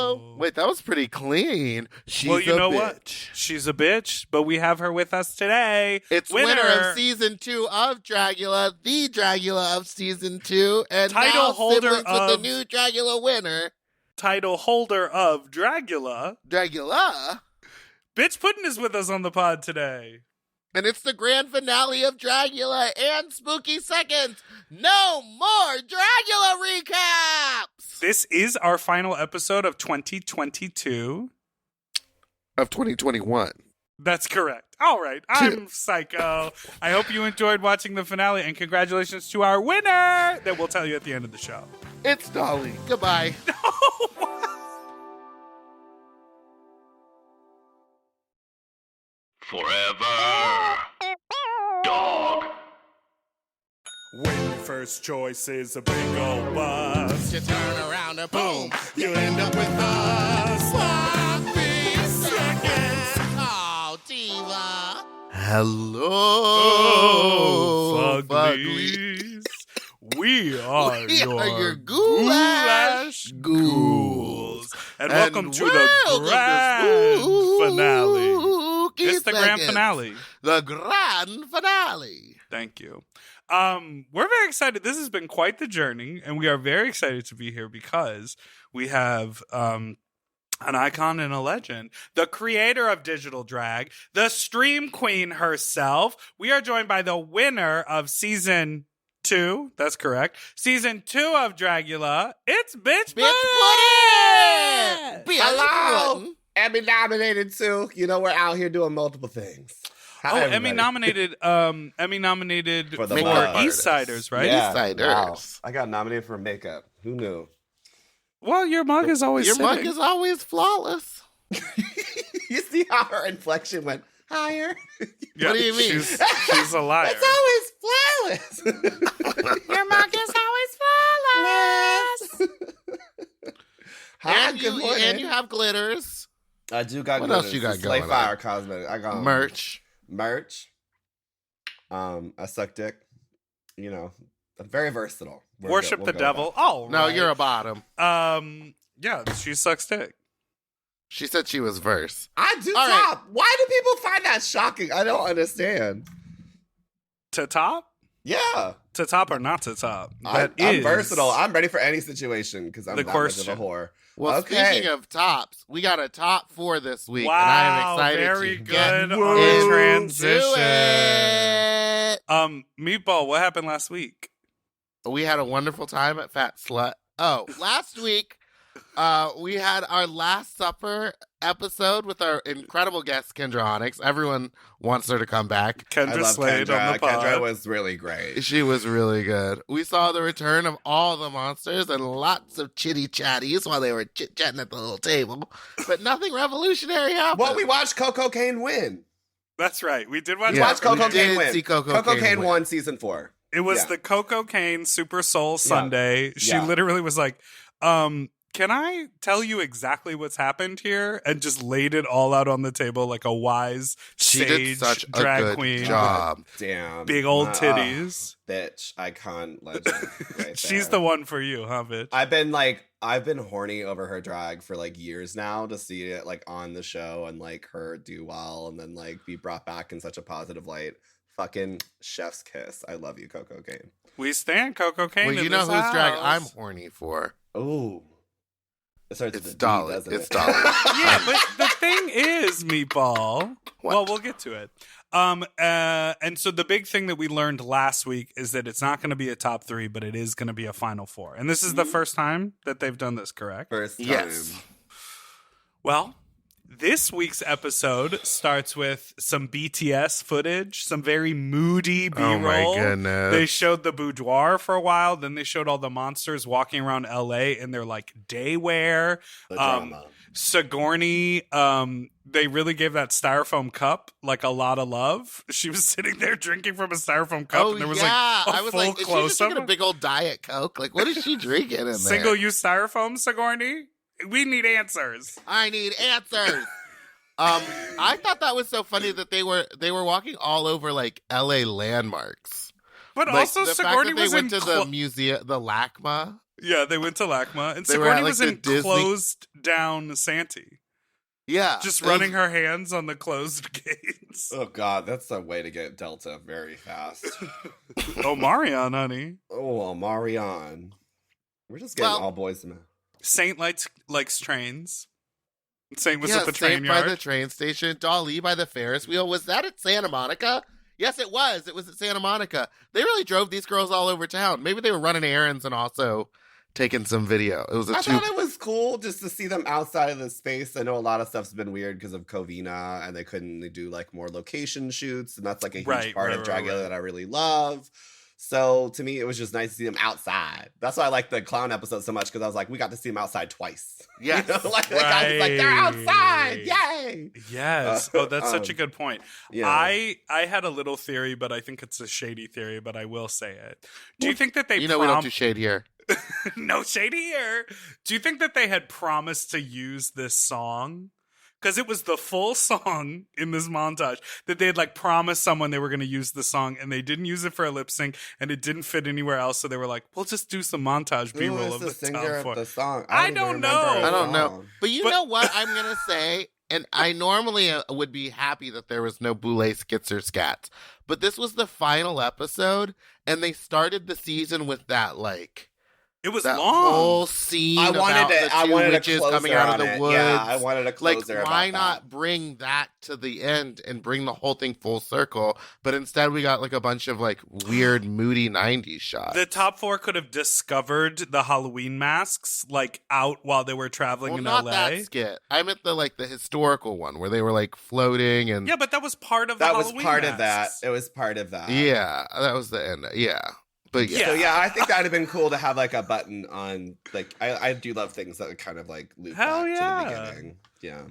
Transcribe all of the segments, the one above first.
Hello. Wait, that was pretty clean. Well, you know what? She's a bitch, but we have her with us today. It's winner of season 2 of Dragula, the Dragula of season 2, and title now holder siblings of with the new Dragula winner. Title holder of Dragula. Dragula. Biqtch Puddin is with us on the pod today. And it's the grand finale of Dragula and Spooky Seconds. No more Dragula recaps! This is our final episode of 2022. Of 2021. That's correct. All right. I'm psycho. I hope you enjoyed watching the finale, and congratulations to our winner that we'll tell you at the end of the show. It's Dolly. Goodbye. No. Forever. Dog. When your first choice is a big old bus, You turn around and boom, you end up with us. sloppy seconds. Oh, diva. Hello, Oh, Fuglies. Fuglies. We are your goulash ghouls. And welcome to the grand finale. It's the grand finale. The grand finale. Thank you. We're very excited. This has been quite the journey, and we are very excited to be here because we have an icon and a legend, the creator of digital drag, the stream queen herself. We are joined by the winner of season 2. That's correct. Season 2 of Dragula. It's Biqtch Puddin. Hello. Emmy nominated too. You know, we're out here doing multiple things. Hi, everybody. Emmy nominated for the East Siders, right? Yeah, Eastsiders. wow. I got nominated for makeup. Who knew? Well, your mug is always Your mug sitting. is always flawless. You see how her inflection went higher? Yeah, What do you mean? She's a liar. It's always flawless. Your mug is always flawless. Hi, and, good morning. and you have glitters. I do got What glitters. else you got It's going Slay Fire on? Cosmetic. I got Merch. I suck dick. You know, I'm very versatile. Worship the devil. Oh, No, right. you're a bottom. Yeah, she sucks dick. She said she was verse. I do All top. Why do people find that shocking? I don't understand. To top? Yeah. To top or not to top? I'm versatile. I'm ready for any situation because I'm the that much of a question. whore. Well, Okay. speaking of tops, we got a top 4 this week. Wow, and I am excited very to good get on the into transition. it. Meatball, what happened last week? We had a wonderful time at Fat Slut. Oh, last week, we had our Last Supper episode with our incredible guest, Kendra Onyx. Everyone wants her to come back. I Kendra love Slade Kendra. on the pod. Kendra was really great. She was really good. We saw the return of all the monsters and lots of chitty chatties while they were chit-chatting at the little table. But nothing revolutionary happened. Well, we watched Coco Kane win. That's right. We did watch Yeah, Watch Coco we Kane did win. see Coco Kane Kane win. won season 4. It was Yeah. the Coco Kane Super Soul Sunday. She Yeah. literally was like, can I tell you exactly what's happened here? And just laid it all out on the table like a wise, She sage did such a drag good queen. job. Damn. Big old My- titties. bitch. Icon legend. Right She's there. the one for you, huh, bitch? I've been horny over her drag for like years now to see it like on the show and like her do well and then like be brought back in such a positive light. Fucking chef's kiss. I love you, Coco Kane. We stand Coco Kane. Well, you in know this whose drag house. I'm horny for. Oh. It starts with It's a D, Dolly. doesn't It's it? Dolly. Yeah, but the thing is, Meatball. What? Well, we'll get to it. And so the big thing that we learned last week is that it's not going to be a top 3, but it is going to be a final 4. And this is the first time that they've done this, correct? First time. Yes. Well, this week's episode starts with some BTS footage, some very moody B-roll. Oh my goodness. They showed the boudoir for a while, then they showed all the monsters walking around LA in their like day wear. The drama. Sigourney, they really gave that styrofoam cup like a lot of love. She was sitting there drinking from a styrofoam cup, Oh, and there was yeah. like a I was full like, is she just close-up. drinking a big old Diet Coke? Like, what is she drinking in there? Single-use styrofoam, Sigourney? We need answers. I need answers. I thought that was so funny that they were walking all over like LA landmarks. But Like, also, the fact Sigourney that they was went in to the museum, the LACMA Yeah, they went to LACMA, and They were at, Sigourney like, was the in Disney- closed down Santee. Yeah. Just it was- running her hands on the closed gates. Oh God, that's a way to get Delta very fast. Oh, Marion, honey. Oh, Marion. We're just getting Well- all boys to men. Saint likes trains. Saint was yeah, at the train Saint yard. by the train station. Dali by the Ferris wheel. Was that at Santa Monica? Yes, it was. It was at Santa Monica. They really drove these girls all over town. Maybe they were running errands and also taking some video. It was a I two. thought it was cool just to see them outside of the space. I know a lot of stuff's been weird because of Covina, and they couldn't do like more location shoots, and that's like a huge part of Dragula that I really love. So to me, it was just nice to see them outside. That's why I like the clown episode so much, because I was like, we got to see them outside twice. Yes. You know? Like, I was like, they're outside, yay! Yes. Oh, that's such a good point. Yeah. I had a little theory, but I think it's a shady theory, but I will say it. Do you think that they we don't do shade here. No shady here. Do you think that they had promised to use this song? Because it was the full song in this montage that they had like promised someone they were going to use the song, and they didn't use it for a lip sync, and it didn't fit anywhere else. So they were like, "We'll just do some montage Who B-roll was of the the singer top of the four." song? I even don't remember know. the I don't know. song. But you know what I'm going to say? And I normally would be happy that there was no Boulay skits or scats. But this was the final episode, and they started the season with that, like... It was that long. whole scene I about wanted the I two wanted a witches closer coming out of on the it. woods. Yeah, I wanted a Like, closer. why about not that. bring that to the end and bring the whole thing full circle? But instead, we got like a bunch of like weird, moody '90s shots. The top four could have discovered the Halloween masks like out while they were traveling well, in not LA. that skit. I meant the historical one where they were like floating and Yeah, but that was part of That the was Halloween part of that. masks. It was part of that. yeah, that was the end. Yeah, but yeah. So yeah, I think that'd have been cool to have like a button on. Like I do love things that kind of like loop Hell back yeah. to the beginning. Yeah.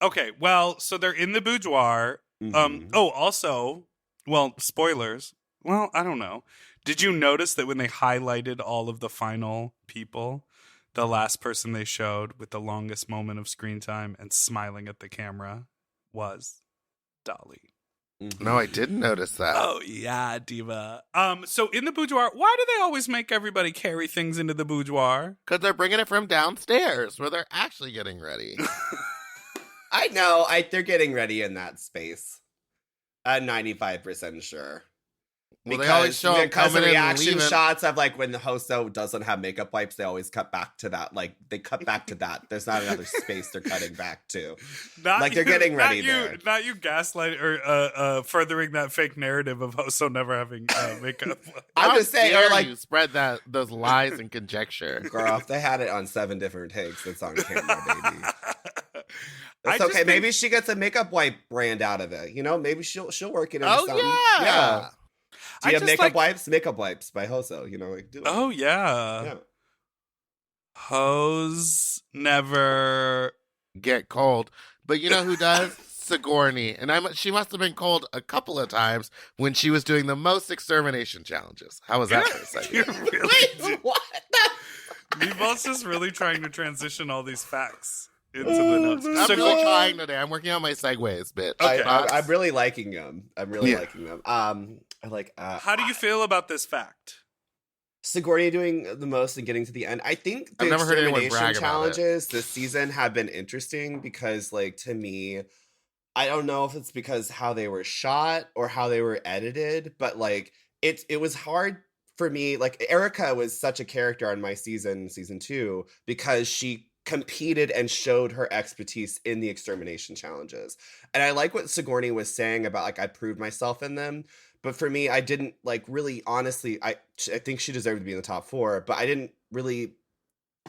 Okay, well, so they're in the boudoir. Mhm. Oh, also, well, spoilers. Well, I don't know. Did you notice that when they highlighted all of the final people, the last person they showed with the longest moment of screen time and smiling at the camera was Dolly? Mhm. No, I didn't notice that. Oh yeah, diva. So in the boudoir, why do they always make everybody carry things into the boudoir? Because they're bringing it from downstairs where they're actually getting ready. I know. They're getting ready in that space. I'm 95% sure. Well, they always show 'em because the coming in and reaction leaving. shots of like when the hosto doesn't have makeup wipes, they always cut back to that. Like they cut back to that. There's not another space they're cutting back to. Not Like, they're getting ready there. Not you gaslight or furthering that fake narrative of Hoso never having makeup. I'm How just saying, dare or like, you spread those lies and conjecture. girl, if they had it on 7 different takes, it's on camera, baby. I It's just okay. think- Maybe she gets a makeup wipe brand out of it. You know, maybe she'll work it into Oh something. yeah. Do I you have just makeup like- wipes? Makeup wipes by Hoso. You know, like do it. Oh yeah. Yeah. Hose never. Get cold. But you know who does? Sigourney. And she must have been cold a couple of times when she was doing the most extermination challenges. How was that for a second? You're really. Wait, what? Meatball's just really trying to transition all these facts into the notes. I'm So really trying today. I'm working on my segues, bitch. Okay. I'm really liking them. I'm really Yeah. liking them. I like. how do you feel about this fact? Sigourney doing the most and getting to the end. I think the I've never heard anyone extermination brag about it. challenges this season have been interesting because, like, to me, I don't know if it's because how they were shot or how they were edited, but like it was hard for me. Like Erica was such a character on my season 2, because she competed and showed her expertise in the extermination challenges. And I like what Sigourney was saying about like I proved myself in them. But for me, I didn't like really honestly, I think she deserved to be in the top 4, but I didn't really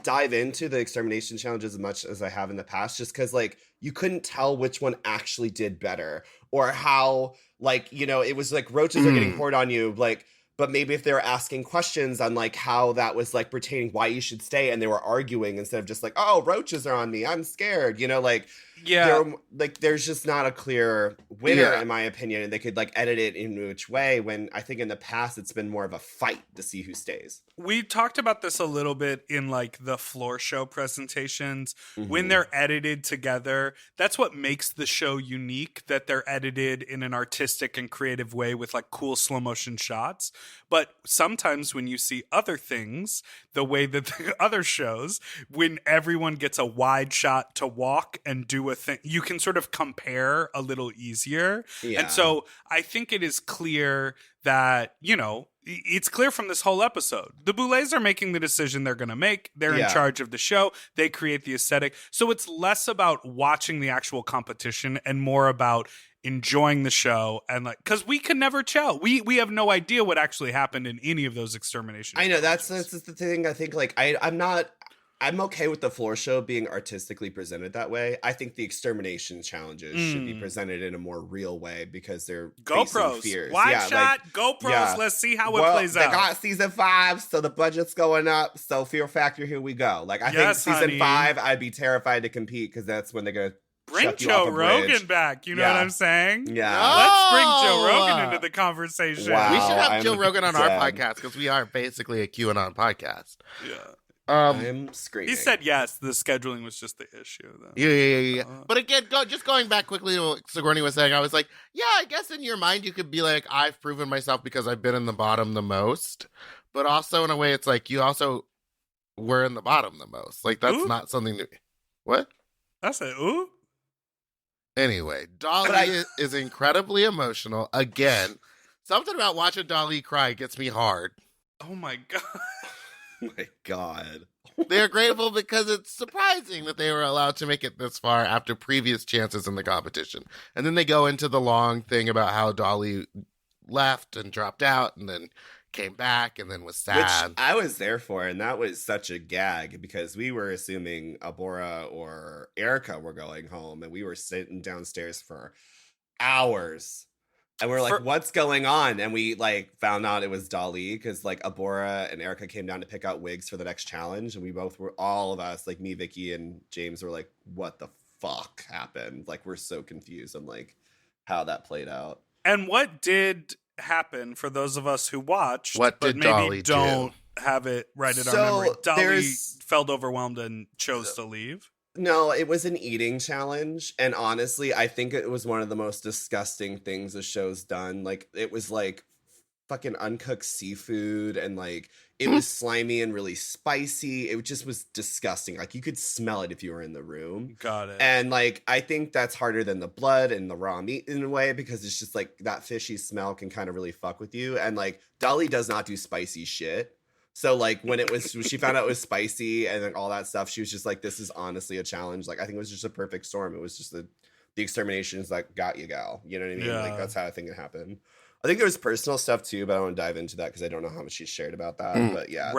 dive into the extermination challenges as much as I have in the past, just because like you couldn't tell which one actually did better, or how like, you know, it was like roaches are getting poured on you, like, but maybe if they were asking questions on like how that was like pertaining why you should stay, and they were arguing instead of just like, oh, roaches are on me, I'm scared, you know, like Yeah. there's just not a clear winner, Yeah. in my opinion, and they could like edit it in which way, when I think in the past it's been more of a fight to see who stays. We talked about this a little bit in like the floor show presentations. When Mhm. they're edited together, that's what makes the show unique, that they're edited in an artistic and creative way with like cool slow motion shots. But sometimes when you see other things, the way that the other shows, when everyone gets a wide shot to walk and do a thing, you can sort of compare a little easier. Yeah. And so I think it is clear that, it's clear from this whole episode. The Boulets are making the decision they're going to make. They're in Yeah. charge of the show. They create the aesthetic. So it's less about watching the actual competition and more about enjoying the show. And like, because we can never tell. We have no idea what actually happened in any of those extermination. I know that's challenges. the thing. I think like I'm okay with the floor show being artistically presented that way. I think the extermination challenges should be presented in a more real way because they're facing GoPros, fears. wide Yeah, shot, like, GoPros. yeah. Let's see how it well, plays they out. got season 5, so the budget's going up. So Fear Factor, here we go. Like I Yes, think season honey. 5, I'd be terrified to compete because that's when they're gonna Bring chuck you off Joe a bridge. Rogan back. You know Yeah. what I'm saying? Yeah. Oh! Let's bring Joe Rogan into the conversation. Wow. We should have I'm Joe Rogan on our dead. podcast because we are basically a QAnon podcast. Yeah. I'm screaming. He said yes. The scheduling was just the issue, though. Yeah. But again, just going back quickly to what Sigourney was saying, I was like, yeah, I guess in your mind you could be like, I've proven myself because I've been in the bottom the most. But also in a way, it's like you also were in the bottom the most. Like that's Ooh. not something new. What? I said, ooh. Anyway, Dolly is incredibly emotional. Again, something about watching Dolly cry gets me hard. Oh my God. Oh my God. They're grateful because it's surprising that they were allowed to make it this far after previous chances in the competition. And then they go into the long thing about how Dolly left and dropped out and then came back and then was sad. Which I was there for, and that was such a gag because we were assuming Abora or Erica were going home, and we were sitting downstairs for hours. And we're like, what's going on? And we like found out it was Dolly because like Abora and Erica came down to pick out wigs for the next challenge. And we both were, all of us, like me, Vicky, and James were like, what the fuck happened? Like, we're so confused on like how that played out. And what did happen for those of us who watched, What but did maybe Dolly do? don't have it right in So, our memory? Dolly there's- felt overwhelmed and chose to leave. No, it was an eating challenge. And honestly, I think it was one of the most disgusting things the show's done. Like, it was like fucking uncooked seafood and like it was slimy and really spicy. It just was disgusting. Like, you could smell it if you were in the room. Got it. And like, I think that's harder than the blood and the raw meat in a way because it's just like that fishy smell can kind of really fuck with you. And like, Dolly does not do spicy shit. So like when she found out it was spicy and like all that stuff, she was just like, this is honestly a challenge. Like, I think it was just a perfect storm. It was just the exterminations that got you, gal. You know what I mean? Yeah. Like, that's how I think it happened. I think there was personal stuff too, but I don't want to dive into that because I don't know how much she shared about that. But yeah,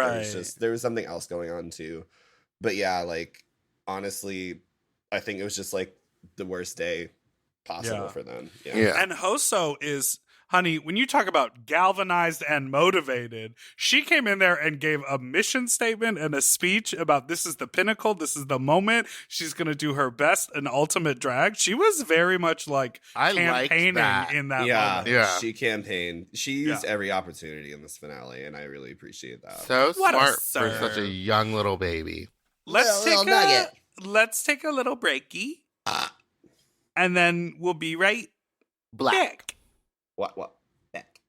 there was something else going on too. But yeah, like honestly, I think it was just like the worst day possible for them. Yeah. And Hoso is, honey, when you talk about galvanized and motivated, she came in there and gave a mission statement and a speech about this is the pinnacle, this is the moment. She's going to do her best and ultimate drag. She was very much like campaigning in that moment. Yeah. She campaigned. She used every opportunity in this finale, and I really appreciate that. So What a smart for serve. such a young little baby. Let's take a little breaky. And then we'll be right back. What? Back.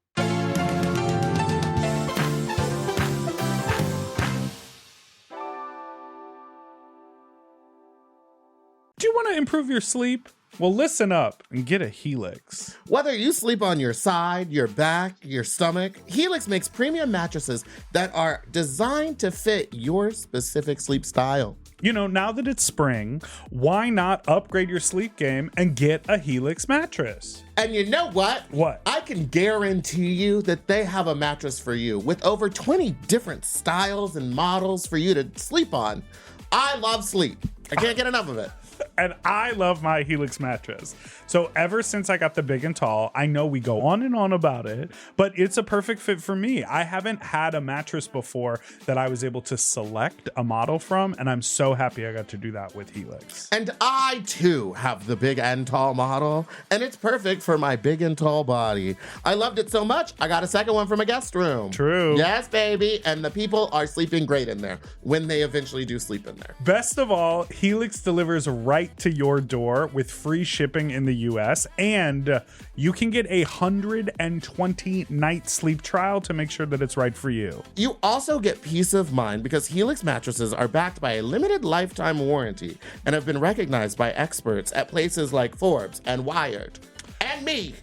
Do you want to improve your sleep? Well, listen up and get a Helix. Whether you sleep on your side, your back, your stomach, Helix makes premium mattresses that are designed to fit your specific sleep style. You know, now that it's spring, why not upgrade your sleep game and get a Helix mattress? And you know what? What? I can guarantee you that they have a mattress for you with over 20 different styles and models for you to sleep on. I love sleep. I can't get enough of it. And I love my Helix mattress. So ever since I got the big and tall, I know we go on and on about it, but it's a perfect fit for me. I haven't had a mattress before that I was able to select a model from, and I'm so happy I got to do that with Helix. And I, too, have the big and tall model, and it's perfect for my big and tall body. I loved it so much, I got a second one from a guest room. True. Yes, baby. And the people are sleeping great in there when they eventually do sleep in there. Best of all, Helix delivers right to your door with free shipping in the US, and you can get a 120-night sleep trial to make sure that it's right for you. You also get peace of mind because Helix mattresses are backed by a limited lifetime warranty and have been recognized by experts at places like Forbes and Wired. And me.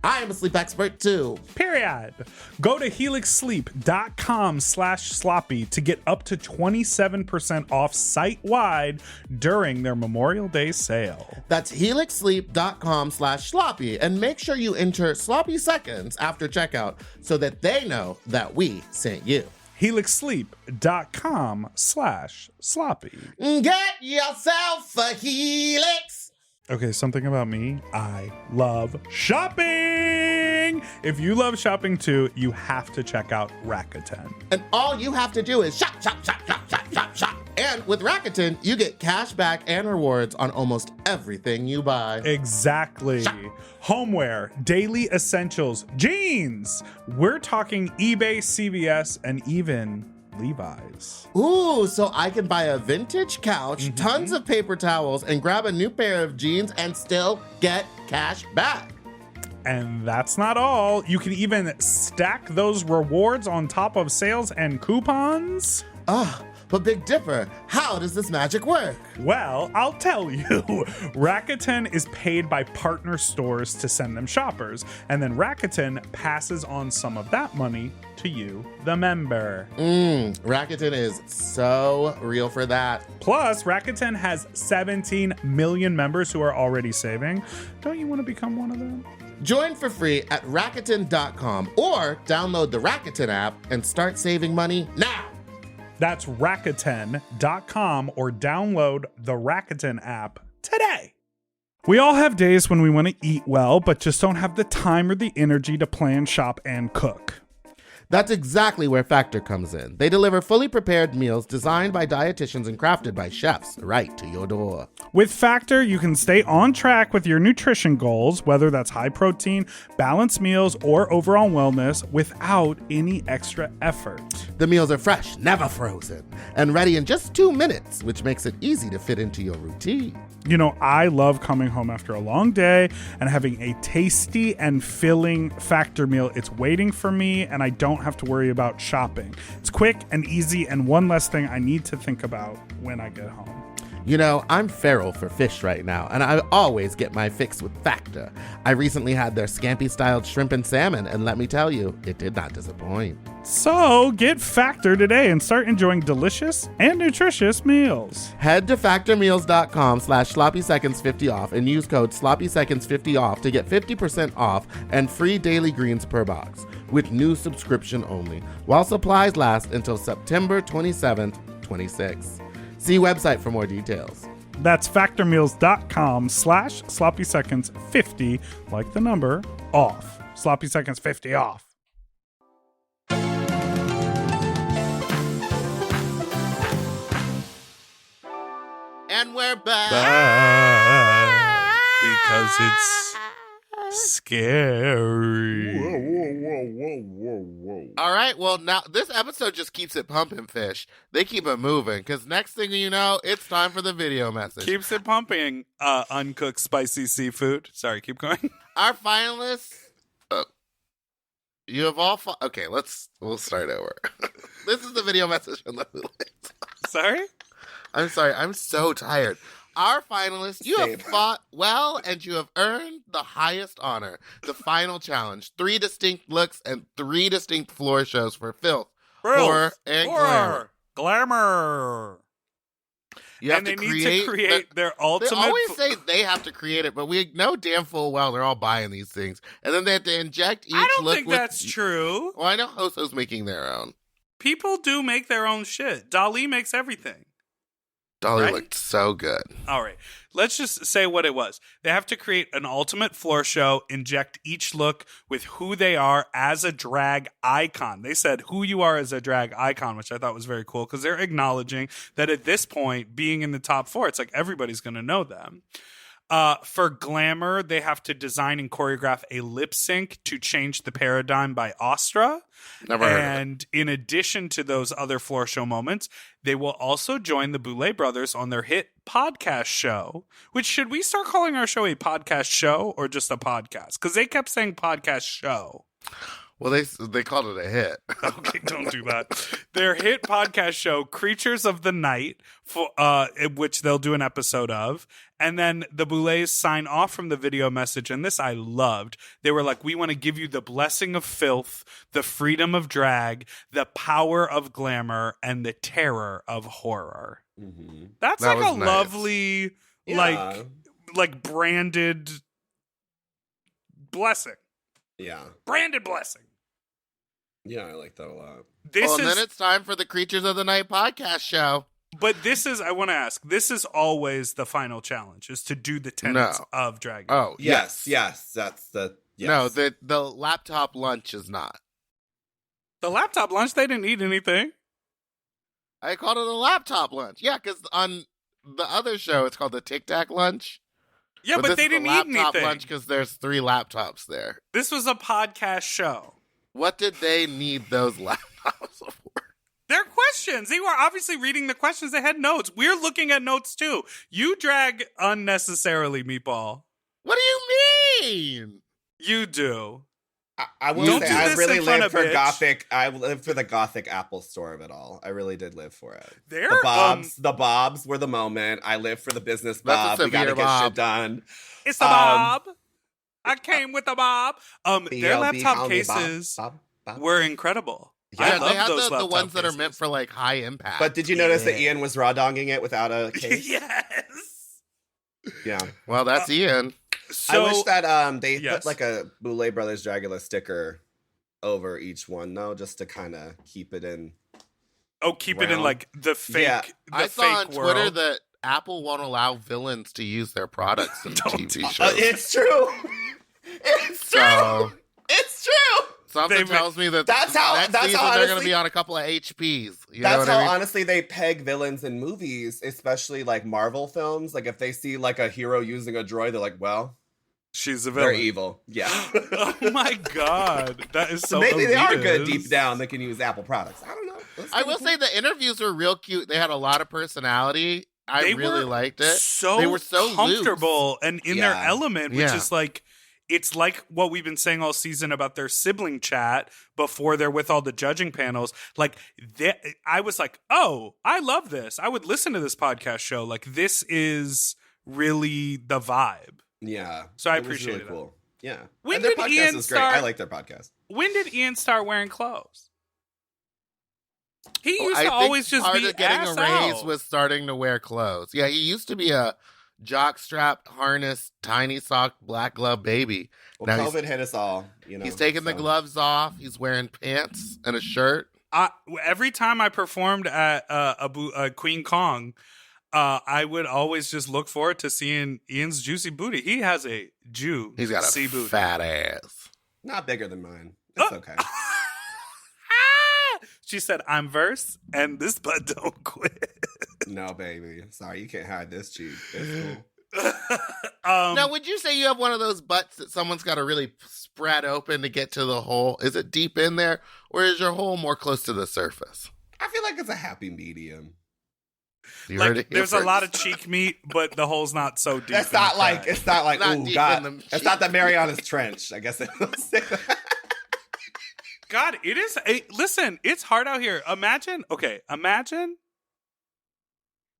I am a sleep expert too. Period. Go to helixsleep.com/sloppy to get up to 27% off site-wide during their Memorial Day sale. That's helixsleep.com/sloppy, and make sure you enter sloppy seconds after checkout so that they know that we sent you. helixsleep.com/sloppy. Get yourself a Helix. Okay, something about me. I love shopping. If you love shopping too, you have to check out Rakuten. And all you have to do is shop, shop, shop, shop, shop, shop, shop. And with Rakuten, you get cash back and rewards on almost everything you buy. Exactly. Homeware, daily essentials, jeans. We're talking eBay, CVS, and even Levi's. Ooh, so I can buy a vintage couch, tons of paper towels, and grab a new pair of jeans and still get cash back. And that's not all. You can even stack those rewards on top of sales and coupons. But Big Dipper, how does this magic work? Well, I'll tell you. Rakuten is paid by partner stores to send them shoppers, and then Rakuten passes on some of that money to you, the member. Rakuten is so real for that. Plus, Rakuten has 17 million members who are already saving. Don't you want to become one of them? Join for free at Rakuten.com or download the Rakuten app and start saving money now. That's Rakuten.com or download the Rakuten app today. We all have days when we want to eat well, but just don't have the time or the energy to plan, shop, and cook. That's exactly where Factor comes in. They deliver fully prepared meals designed by dietitians and crafted by chefs right to your door. With Factor, you can stay on track with your nutrition goals, whether that's high protein, balanced meals, or overall wellness, without any extra effort. The meals are fresh, never frozen, and ready in just 2 minutes, which makes it easy to fit into your routine. You know, I love coming home after a long day and having a tasty and filling Factor meal. It's waiting for me, and I don't have to worry about shopping. It's quick and easy, and one less thing I need to think about when I get home. You know, I'm feral for fish right now, and I always get my fix with Factor. I recently had their scampi-styled shrimp and salmon, and let me tell you, it did not disappoint. So get Factor today and start enjoying delicious and nutritious meals. Head to factormeals.com/sloppyseconds50 off and use code sloppyseconds50 off to get 50% off and free daily greens per box with new subscription only, while supplies last until September 27th, 26. See website for more details. That's factormeals.com/sloppyseconds50, like the number, off. Sloppy Seconds 50 off. And we're back. Because it's scary. All right, well, now this episode just keeps it pumping, fish. They keep it moving, because next thing you know, it's time for the video message. Keeps it pumping, uncooked spicy seafood. Sorry, keep going. Our finalists, you have all, okay, we'll start over. This is the video message from the Sorry? I'm sorry, I'm so tired. Our finalists, you have fought well and you have earned the highest honor. The final challenge, 3 distinct looks and 3 distinct floor shows for filth, horror, and glamour. You have and they to need to create their ultimate... They always say they have to create it, but we know damn full well they're all buying these things. And then they have to inject each look I don't think that's true. Well, I know Hoso's making their own. People do make their own shit. Dali makes everything. Dolly Right? looked so good. All right. Let's just say what it was. They have to create an ultimate floor show, inject each look with who they are as a drag icon. They said who you are as a drag icon, which I thought was very cool because they're acknowledging that at this point, being in the top 4, it's like everybody's going to know them. For glamour, they have to design and choreograph a lip sync to change the paradigm by Astra. Never heard of it. And in addition to those other floor show moments, they will also join the Boulet brothers on their hit podcast show. Which, should we start calling our show a podcast show or just a podcast? Because they kept saying podcast show. Well, they called it a hit. Okay, don't do that. Their hit podcast show, Creatures of the Night, which they'll do an episode of. And then the Boulets sign off from the video message, and this I loved. They were like, we want to give you the blessing of filth, the freedom of drag, the power of glamour, and the terror of horror. Mm-hmm. That's That like a was nice. lovely, Yeah. like branded blessing. Yeah. Branded blessing. Yeah, I like that a lot. This And is then it's time for the Creatures of the Night podcast show. But this is, I want to ask, this is always the final challenge, is to do the tenets No. of Dragula. Oh, Yes, that's the yes. No, the laptop lunch is not. The laptop lunch, they didn't eat anything. I called it a laptop lunch. Yeah, because on the other show, it's called the Tic Tac lunch. Yeah, but this they is didn't the eat laptop anything. lunch because there's 3 laptops there. This was a podcast show. What did they need those laptops for? They're questions. They were obviously reading the questions. They had notes. We're looking at notes too. You drag unnecessarily, Meatball. What do you mean? You do. I will Don't say do I this really in front lived of for Biqtch. Gothic. I lived for the Gothic Apple store of it all. I really did live for it. They're, The bobs were the moment. I lived for the business That's bob. a We gotta severe get bob. shit done. It's the Bob. I came with the Bob. Their BLB, laptop call me Bob, cases Bob. were incredible. Yeah, I Yeah, love they have those the laptop ones that are cases. meant for like high impact. But did you notice that Ian was raw dogging it without a case? Yes. Yeah. Well, that's Ian. So, I wish that they yes. put like a Boulet Brothers Dragula sticker over each one, though, just to kind of keep it in. keep it in Round. like the fake. Yeah. The I saw on fake Twitter world. that Apple won't allow villains to use their products in Don't TV talk- shows. It's true. It's true. So- It's true. Something They- tells me that That's how- next that's season how they're going to honestly- be on a couple of HPs. You know That's what how I mean? honestly they peg villains in movies, especially like Marvel films. Like if they see like a hero using a droid, they're like, well, She's a they're villain. evil. Yeah. Oh my god, that is so. So maybe they are elitist. good deep down. They can use Apple products. I don't know. Let's I see. will say the interviews were real cute. They had a lot of personality. I They really were liked it. So They were so comfortable and in their Yeah. element, which Yeah. is like, it's like what we've been saying all season about their sibling chat before they're with all the judging panels. Like, I was like, oh, I love this. I would listen to this podcast show. Like, this is really the vibe. Yeah. So I it was appreciate really it. cool. Yeah. When And their did podcast Ian is great. start- I like their podcast. When did Ian start wearing clothes? He used I to think always just part be of getting ass a raise out. was starting to wear clothes. Yeah, he used to be a jockstrap, harness, tiny sock, black glove baby. Well, Now he's- COVID hit us all. You know, He's taking the so. gloves off. He's wearing pants and a shirt. Every time I performed at Queen Kong, I would always just look forward to seeing Ian's juicy booty. He has a He's got a booty. fat ass. Not bigger than mine. It's okay. She said, "I'm verse, and this butt don't quit." No, baby. Sorry, you can't hide this cheek. It's cool. Now, would you say you have one of those butts that someone's got to really spread open to get to the hole? Is it deep in there, or is your hole more close to the surface? I feel like it's a happy medium. You heard it like, here there's a lot of first. cheek meat, but the hole's not so deep. That's in the not like crack. it's not like Not ooh deep God. in the It's not the Marianas Trench. I guess it was. God, it is. Listen, it's hard out here. Imagine.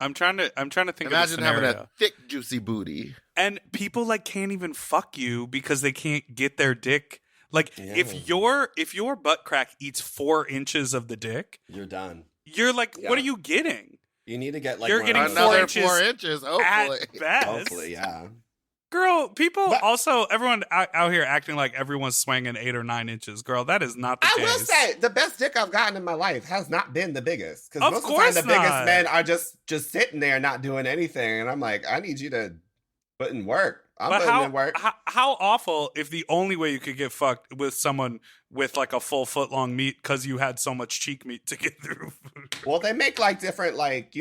I'm trying to think of a Imagine having scenario. a thick, juicy booty. And people like can't even fuck you because they can't get their dick. Like Yeah. if your butt crack eats 4 inches of the dick, You're done. you're like, Yeah. what are you getting? You need to get like You're one getting of those- four Another inches 4 inches, hopefully. At best. Hopefully, yeah. Girl, people But- also, everyone out here acting like everyone's swinging 8 or 9 inches. Girl, that is not the I case. will say, the best dick I've gotten in my life has not been the biggest. Because Of most of the course time, the biggest not. men are just sitting there not doing anything. And I'm like, I need you to put in work. I'm putting in work. How awful if the only way you could get fucked with someone with like a full foot long meat because you had so much cheek meat to get through. Well, they make like different, like,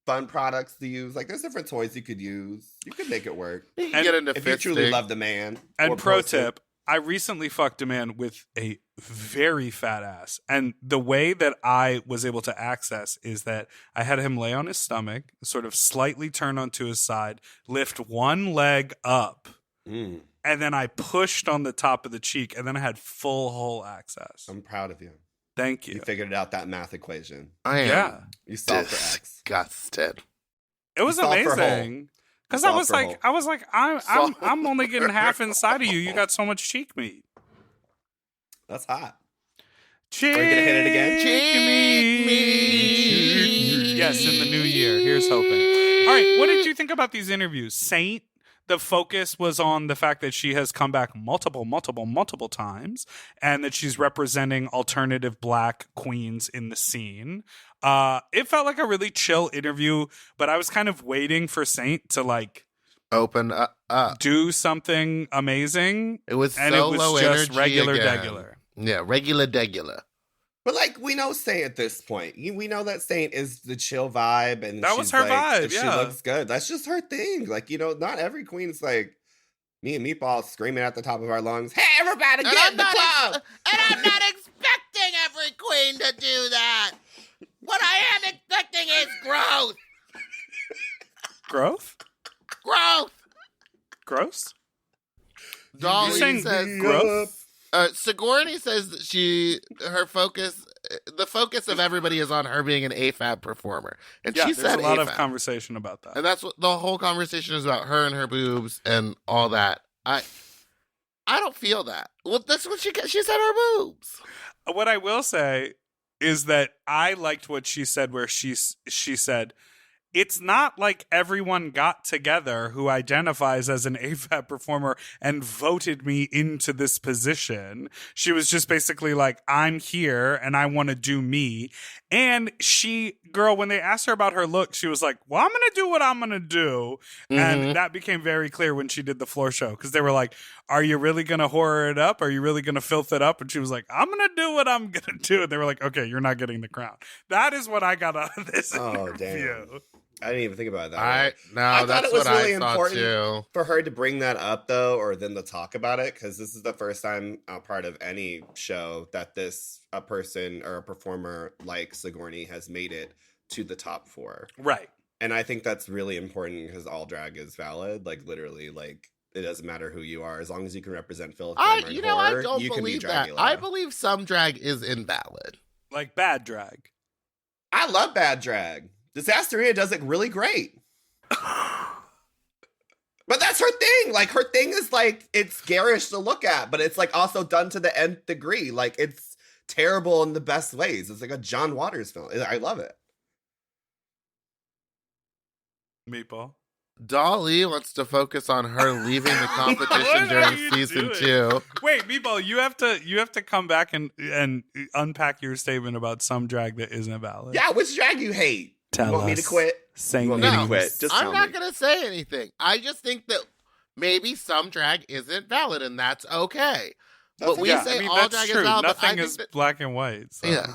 fun products to use. Like, there's different toys you could use. You could make it work. You can And get into If you truly love the man. And or pro person. tip, I recently fucked a man with a very fat ass. And the way that I was able to access is that I had him lay on his stomach, sort of slightly turn onto his side, lift one leg up, Mm, and then I pushed on the top of the cheek, and then I had full hole access. I'm proud of you. Thank You you. figured out that math equation. I am Yeah. You solved for X. disgusted. It was You solved for amazing. Because You solved for I'm only getting half inside of you. You got so much cheek meat. That's hot. Cheek Are you gonna hit it again? Cheek meat. Yes, in the new year. Here's hoping. All right, what did you think about these interviews? Saint, the focus was on the fact that she has come back multiple times and that she's representing alternative Black queens in the scene. It felt like a really chill interview, but I was kind of waiting for Saint to like Open up. do something amazing. It was And so it was low just energy regular again. degular. Yeah, regular degular. But like we know Saint at this point. We know that Saint is the chill vibe and That was she's her like, vibe, She yeah. looks good. That's just her thing. Like, not every queen's like me and Meatball screaming at the top of our lungs, hey everybody get in the club! And I'm not expecting every queen to do that. What I am expecting is growth. Growth? Growth. Gross? Dolly saying says growth? Sigourney says that the focus of everybody is on her being an AFAB performer. And Yeah, she there's said a lot AFAB. of conversation about that. And that's what the whole conversation is about, her and her boobs and all that. I don't feel that. Well, that's what she said, her boobs. What I will say is that I liked what she said where she said, it's not like everyone got together who identifies as an AFAB performer and voted me into this position. She was just basically like, I'm here and I want to do me. And when they asked her about her look, she was like, well, I'm going to do what I'm going to do. And that became very clear when she did the floor show because they were like, are you really going to horror it up? Are you really going to filth it up? And she was like, I'm going to do what I'm going to do. And they were like, okay, you're not getting the crown. That is what I got out of this interview. Damn. I didn't even think about it that I way. I thought that's it was what really I thought important too. for her to bring that up though, or them to talk about it, because this is the first time a part of any show that a person or a performer like Sigourney has made it to the top 4. Right. And I think that's really important because all drag is valid. Like literally, like it doesn't matter who you are, as long as you can represent filth, glamour, and horror, I don't you can be believe that. Dragula. I believe some drag is invalid. Like bad drag. I love bad drag. Disasteria does it really great. But that's her thing. Like, her thing is, like, it's garish to look at, but it's, like, also done to the nth degree. Like, it's terrible in the best ways. It's like a John Waters film. I love it. Meatball. Dolly wants to focus on her leaving the competition What are during you season doing? 2. Wait, Meatball, you have to come back and unpack your statement about some drag that isn't valid. Yeah, which drag you hate? Tell you want me to us. quit? Say You want me to No, quit? Just I'm tell not me. going to say anything. I just think that maybe some drag isn't valid, and that's okay. That's But we okay. say all drag is valid, but I Nothing think is that, black and white. So. yeah.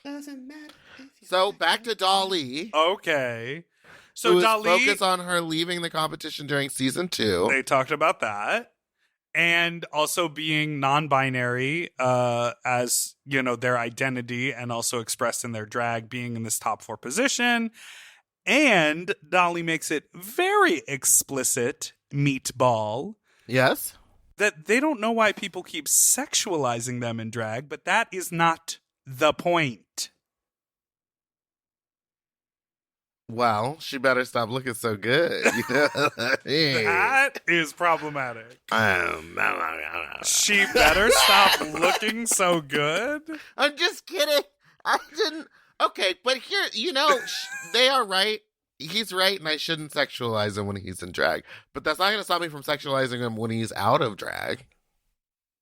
Doesn't matter if you So back to Dolly. Okay. So who is Dali, focus on her leaving the competition during season 2. they talked about that. And also being non-binary as, their identity and also expressed in their drag, being in this top 4 position. And Dolly makes it very explicit, Meatball, Yes. that they don't know why people keep sexualizing them in drag, but that is not the point. Well, she better stop looking so good. You know what I mean? That is problematic. I'm She better stop looking so good. just kidding. I didn't. Okay, but here, they are right. he's right, and I shouldn't sexualize him when he's in drag. But that's not going to stop me from sexualizing him when he's out of drag.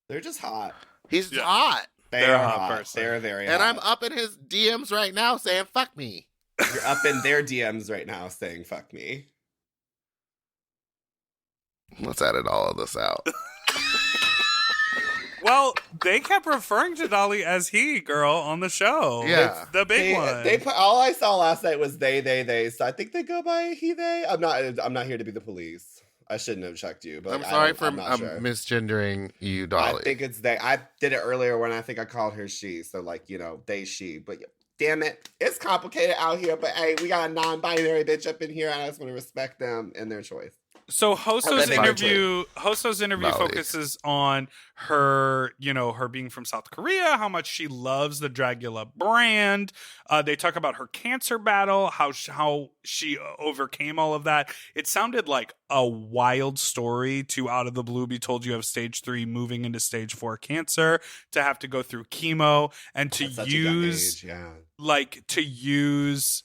They're just hot. He's hot. They're Are a hot hot. person. They're very hot. And I'm up in his DMs right now saying, fuck me. You're up in their DMs right now saying, fuck me. Let's edit all of this out. Well, they kept referring to Dolly as he, girl, on the show. Yeah. It's the big one. They put all I saw last night was they. So I think they go by he, they. I'm not here to be the police. I shouldn't have checked you, but I'm sorry for I'm not sure. misgendering you, Dolly. I think it's they. I did it earlier when I think I called her she. So like, they, she. But damn it, it's complicated out here. But hey, we got a non-binary bitch up in here, and I just want to respect them and their choice. So Hoso's interview Dolly. focuses on her, her being from South Korea, how much she loves the Dragula brand. They talk about her cancer battle, how she overcame all of that. It sounded like a wild story to out of the blue be told you have stage 3 moving into stage 4 cancer, to have to go through chemo, and to use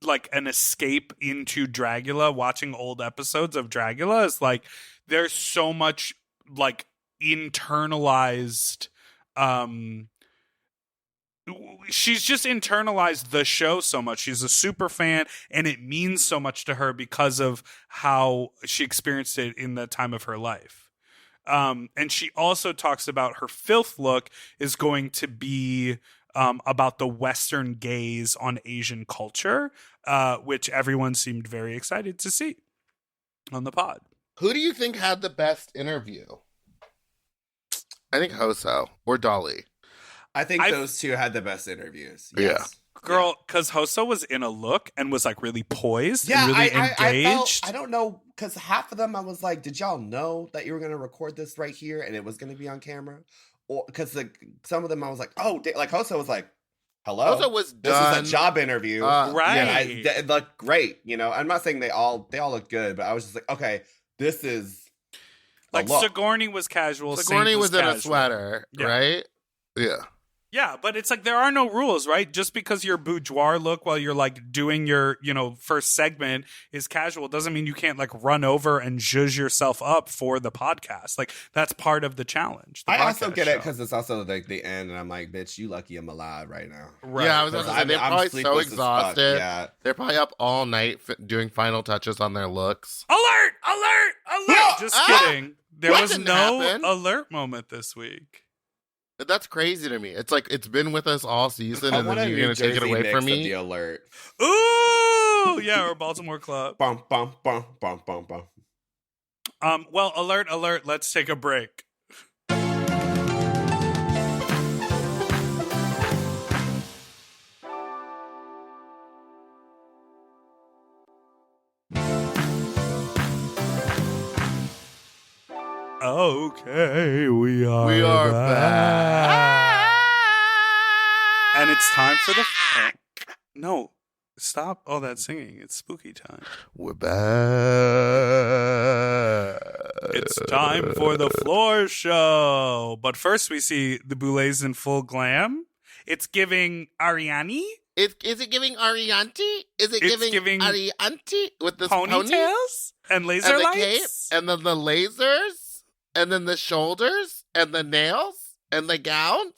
like an escape into Dragula. Watching old episodes of Dragula is like, there's so much like internalized, she's just internalized the show so much. She's a super fan, and it means so much to her because of how she experienced it in the time of her life. And she also talks about her filth look is going to be about the Western gaze on Asian culture, which everyone seemed very excited to see on the pod. Who do you think had the best interview? I think Hoso or Dolly. I think those two had the best interviews. Yeah. Yes. Girl, because Hoso was in a look and was like really poised and really engaged. I don't know, because half of them I was like, did y'all know that you were going to record this right here and it was going to be on camera? Or because some of them I was like, oh, like Hoso was like, hello, Hoso was this done. is a job interview, right? Yeah, it looked great. I'm not saying they all look good, but I was just like, okay, this is like Sigourney was casual. Sigourney Saint was in casual. a sweater, Yeah. right? Yeah. Yeah, but it's like there are no rules, right? Just because your boudoir look while you're like doing your, first segment is casual doesn't mean you can't like run over and zhuzh yourself up for the podcast. Like that's part of the challenge. I also get it because it's also like the end, and I'm like, bitch, you lucky I'm alive right now. Right. Yeah, I was about to say, they're probably so sleepless as fuck. exhausted. Yeah. They're probably up all night doing final touches on their looks. Alert! Alert! Alert! Just kidding. There That was didn't no happen. alert moment this week. That's crazy to me. It's like it's been with us all season, and want then a you're New going to take it Jersey away mix from of me? The alert. Ooh! Yeah, or Baltimore Club. Bum, bum, bum, bum, bum, bum. Well, alert. Let's take a break. Okay, we are back. And it's time for the... No, stop all that singing. It's spooky time. We're back. It's time for the floor show. But first we see the Boulets in full glam. It's giving Ariani. Is it giving Arianti? Is it It's giving giving Arianti with this pony? Ponytails and laser And the lights. cape? And then the lasers? And then the shoulders? And the nails? And the gowns?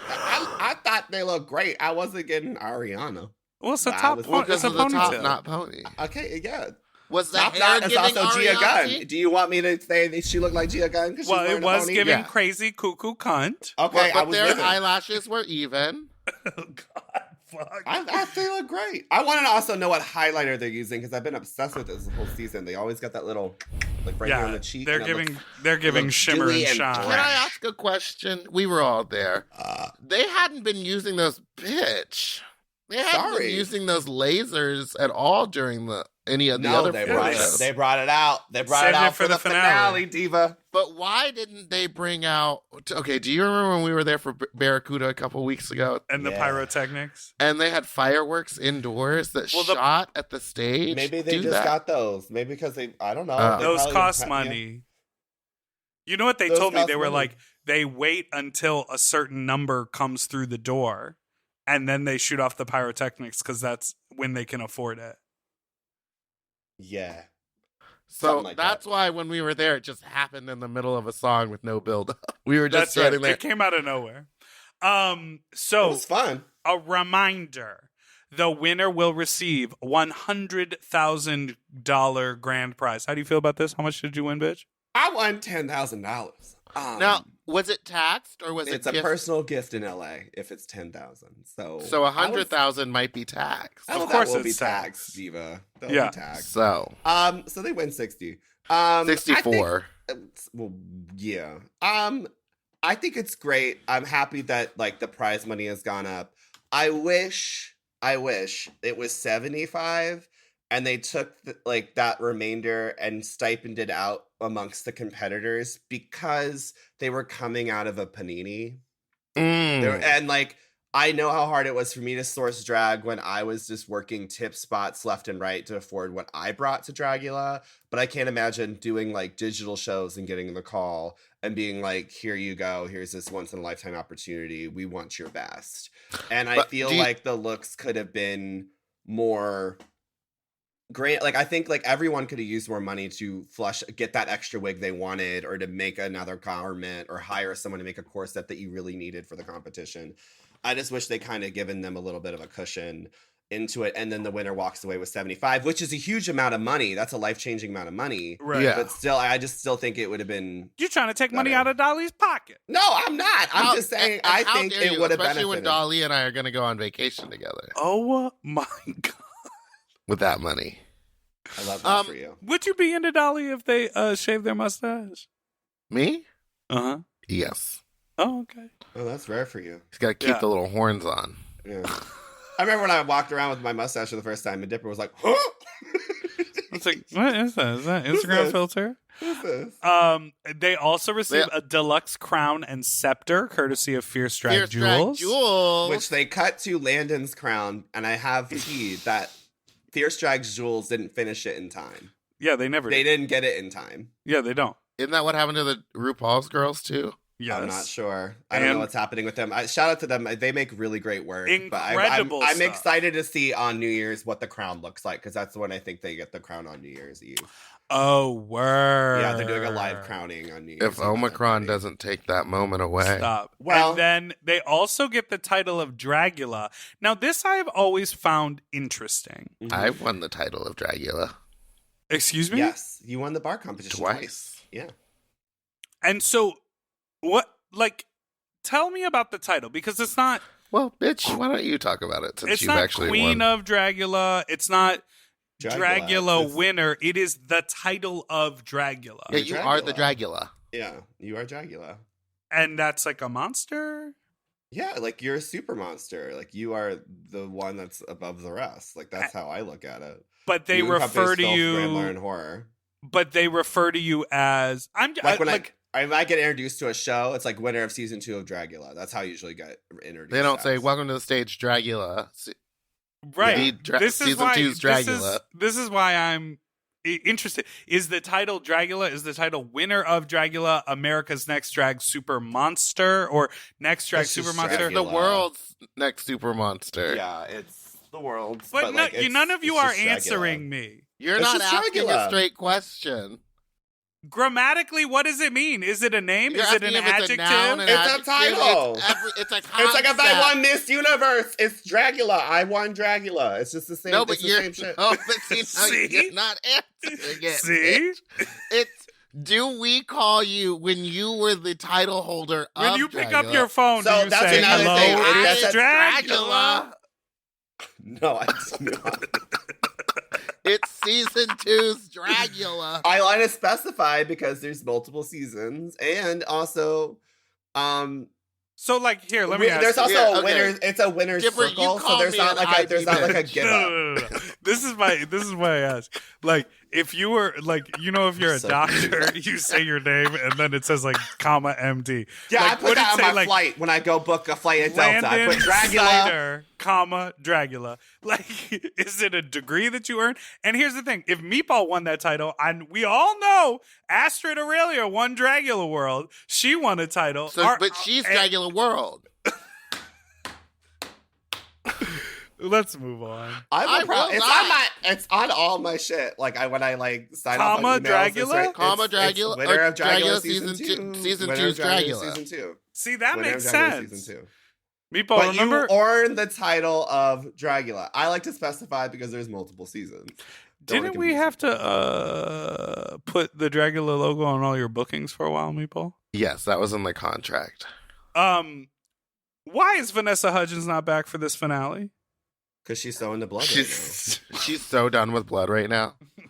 I thought they looked great. I wasn't getting Ariana. Well, it's a Wow, top it's pony. Because It's a of the top, ponytail. not pony. Okay, yeah. Was the Top hair knot is giving also Gia Arianti? Gunn. Do you want me to say that she looked like Gia Gunn? 'Cause she's Well, wearing it a was pony? giving Yeah. crazy cuckoo cunt. Okay, I But was their with it. eyelashes were even. Oh, God. Fuck. I think they look great. I want to also know what highlighter they're using because I've been obsessed with this whole season. They always got that little, like right here on the cheek. They're and it giving looks shimmer dewy and and shine. Can bright. I ask a question? We were all there. They hadn't been using those, bitch. They hadn't Sorry. been using those lasers at all during any of the No, other they floor brought it. shows. They brought it out. They brought Saved it out it for the finale. finale, diva. But why didn't they bring out? Okay, do you remember when we were there for Barracuda a couple weeks ago, And the Yeah. pyrotechnics. and they had fireworks indoors that Well, shot at the stage? Maybe they Do just that. got those. Maybe because they. I don't know. Oh. They Those probably cost yeah. money. You know what they Those told me? cost They were money. like, they wait until a certain number comes through the door, and then they shoot off the pyrotechnics because that's when they can afford it. Yeah. So Something like that's that. why when we were there, it just happened in the middle of a song with no build up. We were just That's right. standing there. It came out of nowhere. It So was fun. a reminder: the winner will receive $100,000 grand prize. How do you feel about this? How much did you win, bitch? I won $10,000. Now, was it taxed or was It's it a gift? personal gift in LA if it's 10,000. So So 100,000 might be taxed. Of Of course course will be it's taxed, taxed. Diva. They'll Yeah. be taxed. So So they win 60. 64. Well, yeah. I think it's great. I'm happy that like the prize money has gone up. I wish it was 75 and they took like that remainder and stipended out amongst the competitors because they were coming out of a panini. And like I know how hard it was for me to source drag when I was just working tip spots left and right to afford what I brought to Dragula. But I can't imagine doing like digital shows and getting the call and being like, here you go. Here's this once in a lifetime opportunity. We want your best. And I But feel do you- like the looks could have been more great. Like I think like everyone could have used more money to get that extra wig they wanted, or to make another garment, or hire someone to make a corset that you really needed for the competition. I just wish they kind of given them a little bit of a cushion into it, and then the winner walks away with 75, which is a huge amount of money. That's a life-changing amount of money. Right. Yeah. But still, I just still think it would have been. You're trying to take money Better. out of Dolly's pocket. No, I'm not. I'm just saying. and I how think dare it you, would have especially benefited. when Dolly and I are going to go on vacation together Oh my God. with that money. I love that for you. Would you be into Dolly if they shaved their mustache? Me? Uh-huh. Yes. Oh, okay. Oh, that's rare for you. He's got to keep Yeah. the little horns on. Yeah. I remember when I walked around with my mustache for the first time, and Dipper was like, "Huh? It's like, what is that? Is that Who's Instagram this? filter? Who's this?" They also received Yeah. a deluxe crown and scepter, courtesy of Fierce Drag Fierce Drag Jewels. Jewels. Which they cut to Landon's crown, and I have teed that Fierce Drag's Jewels didn't finish it in time. Yeah, they never They did. didn't get it in time. Yeah, they don't. Isn't that what happened to the RuPaul's girls too? Yes. I'm not sure. I don't know And- what's happening with them. Shout out to them. They make really great work. Incredible but I'm stuff. excited to see on New Year's what the crown looks like, because that's when I think they get the crown on New Year's Eve. Oh, word. Yeah, they're doing a live crowning on New Year's If Eve. Omicron doesn't take that moment away. Stop. Well- And then they also get the title of Dragula. Now, this I have always found interesting. Mhm. I won the title of Dragula Excuse me? Yes, you won the bar competition twice. Yeah. And so, what, like, tell me about the title, because it's not, Well, bitch, why don't you talk about it since it's you've not actually Queen won? of Dragula. It's not Dragula It's- winner. It is the title of Dragula. Yeah, You're you are the Dragula. Dragula. Yeah, you are Dragula. And that's like a monster? Yeah, like you're a super monster. Like you are the one that's above the rest. Like that's how I look at it. But they You encompass refer to filth, glamour, you, and horror. but they refer to you as, Like when I might get introduced to a show, it's like winner of season 2 of Dragula. That's how I usually get introduced. They don't say, as. welcome to the stage, Dragula. right. need This is season why 2's Dragula. This is why I'm interested. Is the title Dragula? Is the title winner of Dragula America's Next Drag Super Monster, or Next Drag It's Super just Monster? It's the Dragula. world's next super monster. Yeah, it's the world. But, no, none of you are answering me. You're It's not just asking Dragula. a straight question. Grammatically, what does it mean? Is it a name? You're Is it an asking if it's a adjective? noun, an It's a adjective, title. It's a It's like if I concept. won Miss Universe, it's Dragula. I won Dragula. It's just the same. No, but it's the you're same shit. no, but see, See? you're not answering it. See? bitch. It's do we call you when you were the title holder of When you pick up Dragula? your phone, So do you that's say, another hello, thing. it's That's Dragula? No, I do not. It's season 2's Dragula. I want to specify because there's multiple seasons, and also, So, like, here, let me ask there's you. also Yeah, a okay. winner. It's a winner's Dipper, you circle, so call there's me not an like a there's not like a IP give No, up. no, no, no. This is why I ask. Like, if you were like, if you're a So doctor, you say your name and then it says like comma MD. Yeah, Like, I put would it that on say, my like, flight when I go book a flight at Delta. I Landon put Dragula. Snyder, comma Dragula. Like, is it a degree that you earn? And here's the thing: if Meatball won that title, and we all know Astrid Aurelia won Dragula World, she won a title. So, but she's and- Dragula World. Let's move on. I will It's not. on my. It's on all my shit. Like when I sign off on emails, it's Dragula? right- Comma it's Dragula? winner Or of Dragula Dragula season season 2. season Winner 2 of is Dragula. season 2. See, that Winner makes of Dragula sense. season 2. Meatball, But remember? you earned the title of Dragula. I like to specify because there's multiple seasons. Don't Didn't wanna we confuse have people. to put the Dragula logo on all your bookings for a while, Meatball? Yes, that was in the contract. Why is Vanessa Hudgens not back for this finale? Because she's so into blood She's so done with blood right now. right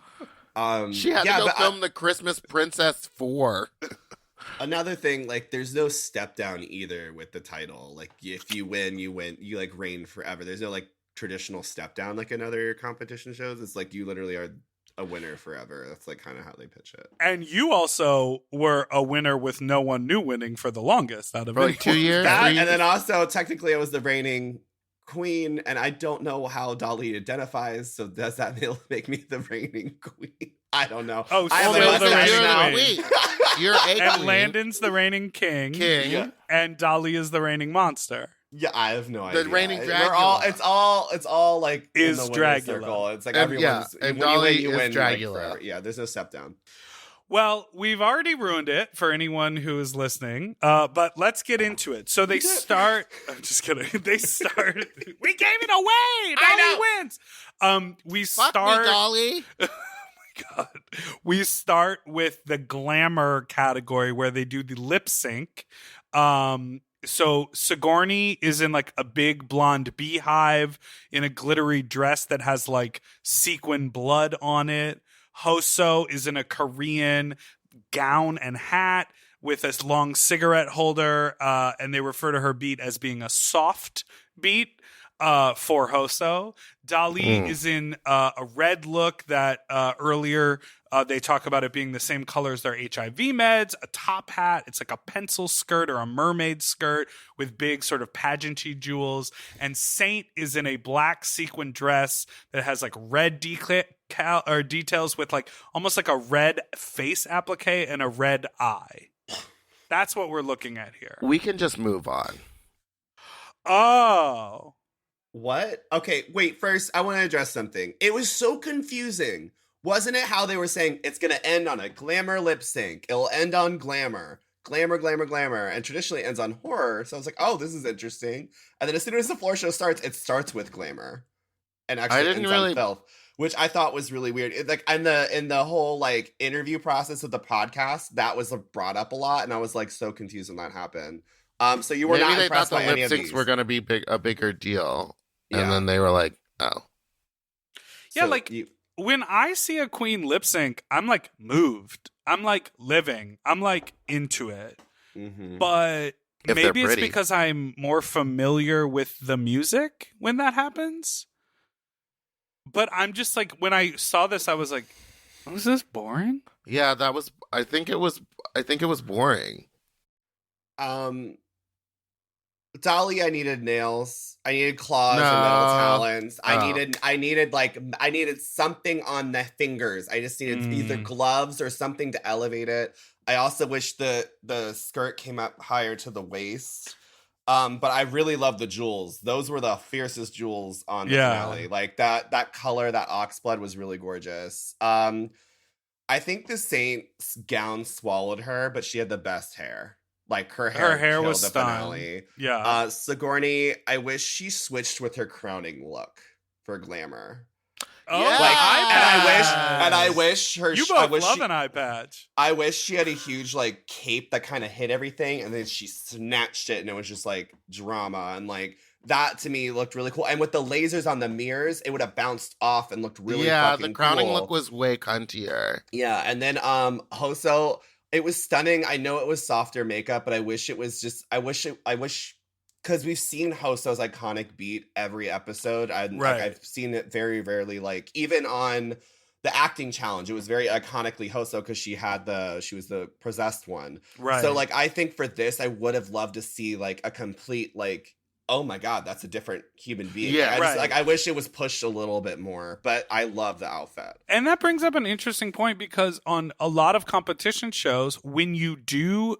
now. She had to go film the Christmas Princess 4. Another thing, like, there's no step down either with the title. Like, if you win, you win. You, like, reign forever. There's no, like, traditional step down like in other competition shows. It's like you literally are a winner forever. That's, like, kind of how they pitch it. And you also were a winner with no one new winning for the longest out of For like 2 anyone. years. That, 3 and then also, technically, I was the reigning queen, and I don't know how Dolly identifies, so does that make me the reigning queen? I don't know. Oh, I have still a the mustache reigning now. queen. You're a And queen. Landon's the reigning king. Yeah. And Dolly is the reigning monster. Yeah, I have no idea. reigning We're all, Dragula. it's all like Is in the Dragula. winner's circle. It's like And, everyone's yeah, and when Dolly you win, is like, Dragula. forever. Yeah, there's no step down. Well, we've already ruined it for anyone who is listening, but let's get into it. So they start. I'm just kidding. They start. We gave it away. Dolly wins. We Fuck start. me, Dolly. God. We start with the glamour category where they do the lip sync. So Sigourney is in like a big blonde beehive in a glittery dress that has like sequin blood on it. Hoso is in a Korean gown and hat with a long cigarette holder, and they refer to her beat as being a soft beat for Hoso. Dali is in a red look that earlier they talk about it being the same color as their HIV meds, a top hat. It's like a pencil skirt or a mermaid skirt with big sort of pageantry jewels. And Saint is in a black sequin dress that has like red details with like almost like a red face applique and a red eye. That's what we're looking at here. We can just move on. Oh. What? Okay, wait. First, I want to address something. It was so confusing. Wasn't it how they were saying it's going to end on a glamour lip sync? It'll end on glamour. Glamour, glamour, glamour. And traditionally it ends on horror. So I was like, oh, this is interesting. And then as soon as the floor show starts, it starts with glamour. And actually didn't ends really- on filth, which I thought was really weird. It, like in the whole like interview process of the podcast, that was brought up a lot. And I was like so confused when that happened. So you were Maybe not they impressed thought by the any lip of syncs these. were going to be a bigger deal. Yeah. And then they were like, oh. Yeah, So like when I see a queen lip sync, I'm like moved. I'm like living. I'm like into it. Mhm. But If they're maybe it's pretty. because I'm more familiar with the music when that happens. But I'm just like, when I saw this, I was like, was this boring? Yeah, that was. I think it was boring. Dolly, I needed nails. I needed claws No. and metal talons. Oh. I needed something on the fingers. I just needed either gloves or something to elevate it. I also wish the skirt came up higher to the waist. But I really love the jewels. Those were the fiercest jewels on the finale. Like that color, that oxblood was really gorgeous. I think the Saint's gown swallowed her, but she had the best hair. Like her hair hair killed was the stunning. finale. Yeah. Sigourney, I wish she switched with her crowning look for glamour. Oh, Yeah. like And I wish her. You I both wish love she, an eye patch. I wish she had a huge like cape that kind of hid everything, and then she snatched it, and it was just like drama, and like that to me looked really cool. And with the lasers on the mirrors, it would have bounced off and looked really yeah, fucking the crowning cool. look was way cuntier. Yeah, and then Hoso, it was stunning. I know it was softer makeup, but I wish it was just. I wish because we've seen Hoso's iconic beat every episode. I've seen it very rarely. Like even on the acting challenge, it was very iconically Hoso because she was the possessed one. Right. So like I think for this, I would have loved to see like a complete like oh my God, that's a different human being. Yeah, I wish it was pushed a little bit more, but I love the outfit. And that brings up an interesting point because on a lot of competition shows, when you do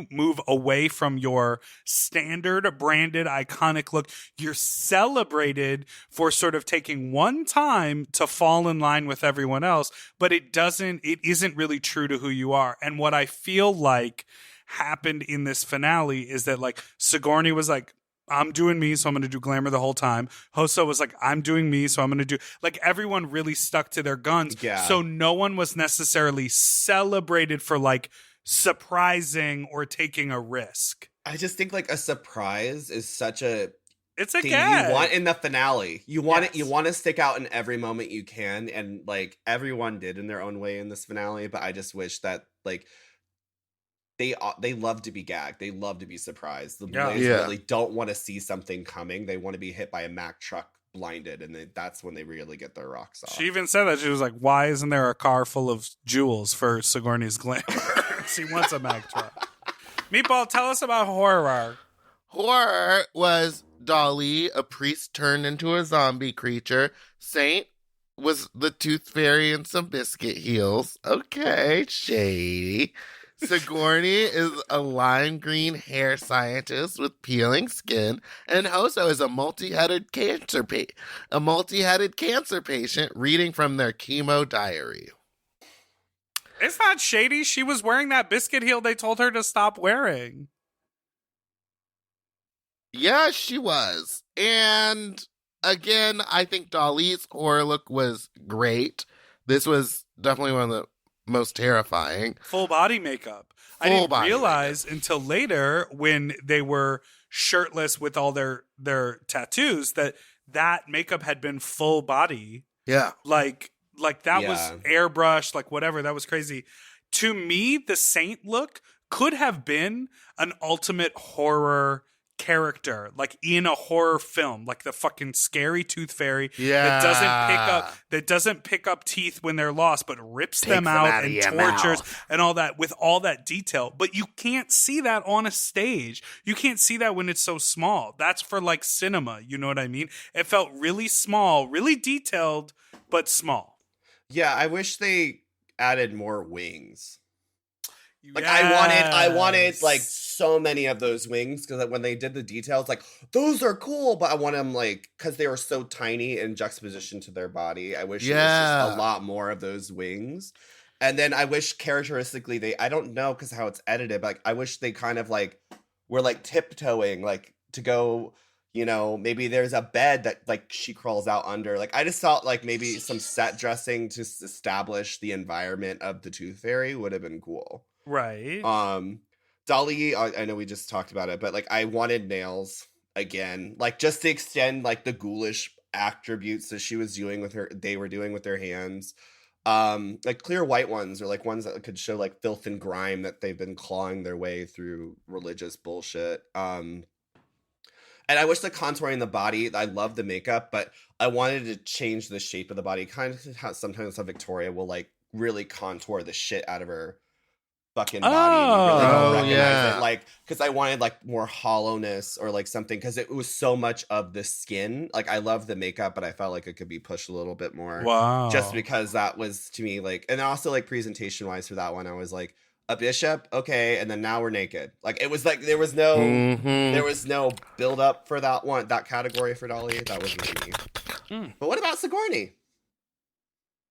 move away from your standard branded iconic look, you're celebrated for sort of taking one time to fall in line with everyone else, but it isn't really true to who you are. And what I feel like happened in this finale is that like Sigourney was like, I'm doing me, so I'm going to do glamour the whole time. Hoso was like, I'm doing me, so I'm going to do... Like, everyone really stuck to their guns. Yeah. So no one was necessarily celebrated for, like, surprising or taking a risk. I just think, like, a surprise is such a... It's a thing gag. you want in the finale. You want Yes. it. You want to stick out in every moment you can, and, like, everyone did in their own way in this finale, but I just wish that, like... They love to be gagged. They love to be surprised. The boys really don't want to see something coming. They want to be hit by a Mack truck blinded, and that's when they really get their rocks off. She even said that. She was like, why isn't there a car full of jewels for Sigourney's glamour? She wants a Mack truck. Meatball, tell us about horror. Horror was Dolly, a priest turned into a zombie creature. Saint was the tooth fairy and some biscuit heels. Okay, shady. Sigourney is a lime green hair scientist with peeling skin, and Hoso is a multi-headed cancer patient reading from their chemo diary. It's not shady. She was wearing that biscuit heel they told her to stop wearing. Yeah, she was. And again, I think Dolly's horror look was great. This was definitely one of the most terrifying. Full body makeup. I didn't realize until later when they were shirtless with all their tattoos that makeup had been full body. Yeah. Like that was airbrushed, like whatever. That was crazy. To me, the Saint look could have been an ultimate horror character, like in a horror film, like the fucking scary tooth fairy that doesn't pick up teeth when they're lost, but rips them out and tortures and all that with all that detail. But you can't see that on a stage. You can't see that when it's so small. That's for like cinema. You know what I mean? It felt really small, really detailed, but small. Yeah, I wish they added more wings. Like I wanted like so many of those wings because when they did the details, like those are cool, but I want them like because they were so tiny in juxtaposition to their body. I wish there was just a lot more of those wings, and then I wish characteristically I don't know because how it's edited, but like, I wish they kind of like were like tiptoeing like to go. You know, maybe there's a bed that like she crawls out under. Like I just thought like maybe some set dressing to establish the environment of the Tooth Fairy would have been cool. Right. Dolly, I know we just talked about it, but like I wanted nails again, like just to extend like the ghoulish attributes that she was doing with they were doing with their hands. Like clear white ones or like ones that could show like filth and grime that they've been clawing their way through religious bullshit. And I wish the contouring the body, I love the makeup, but I wanted to change the shape of the body. Kind of how sometimes how Victoria will like really contour the shit out of her fucking body. And you really don't recognize it. Like, because I wanted like more hollowness or like something, because it was so much of the skin. Like, I love the makeup, but I felt like it could be pushed a little bit more. Wow. Just because that was to me like, and also like presentation wise for that one, I was like, a bishop, okay, and then now we're naked. Like it was like there was no build up for that category for Dolly. That wasn't me. But what about Sigourney?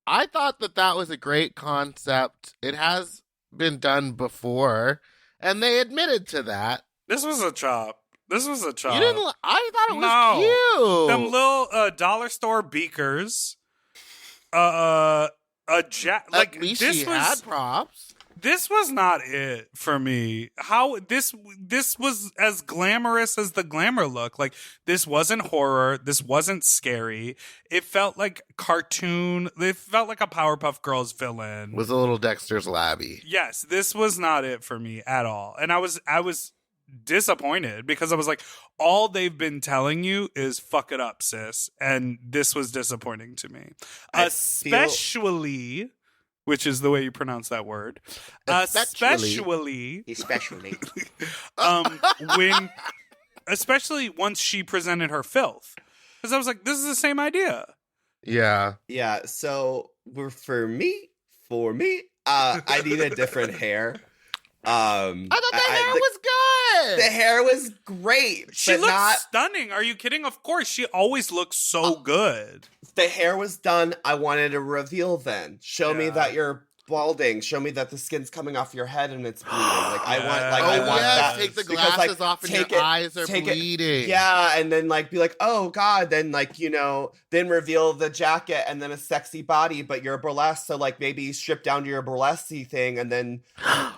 I thought that was a great concept. It has been done before, and they admitted to that. This was a chop. You didn't? I thought it was cute. Them little dollar store beakers. At least she had props. This was not it for me. How this was as glamorous as the glamour look. Like this wasn't horror. This wasn't scary. It felt like cartoon. It felt like a Powerpuff Girls villain. Was a little Dexter's Labby. Yes, this was not it for me at all. And I was disappointed because I was like, all they've been telling you is fuck it up, sis. And this was disappointing to me. Especially which is the way you pronounce that word. Especially. Especially. especially once she presented her filth. Because I was like, this is the same idea. Yeah. Yeah, so for me, I need a different hair. I thought the hair was good. The hair was great. She but looks not, stunning. Are you kidding? Of course. She always looks so good. the hair was done. I wanted a reveal then. Show me that you're balding. Show me that the skin's coming off your head and it's bleeding. Like I want I want that. Take the Because, glasses off and your eyes are bleeding. Yeah, and then like be like, oh God, then like, you know, then reveal the jacket and then a sexy body, but you're burlesque, so like maybe strip down to your burlesque thing and then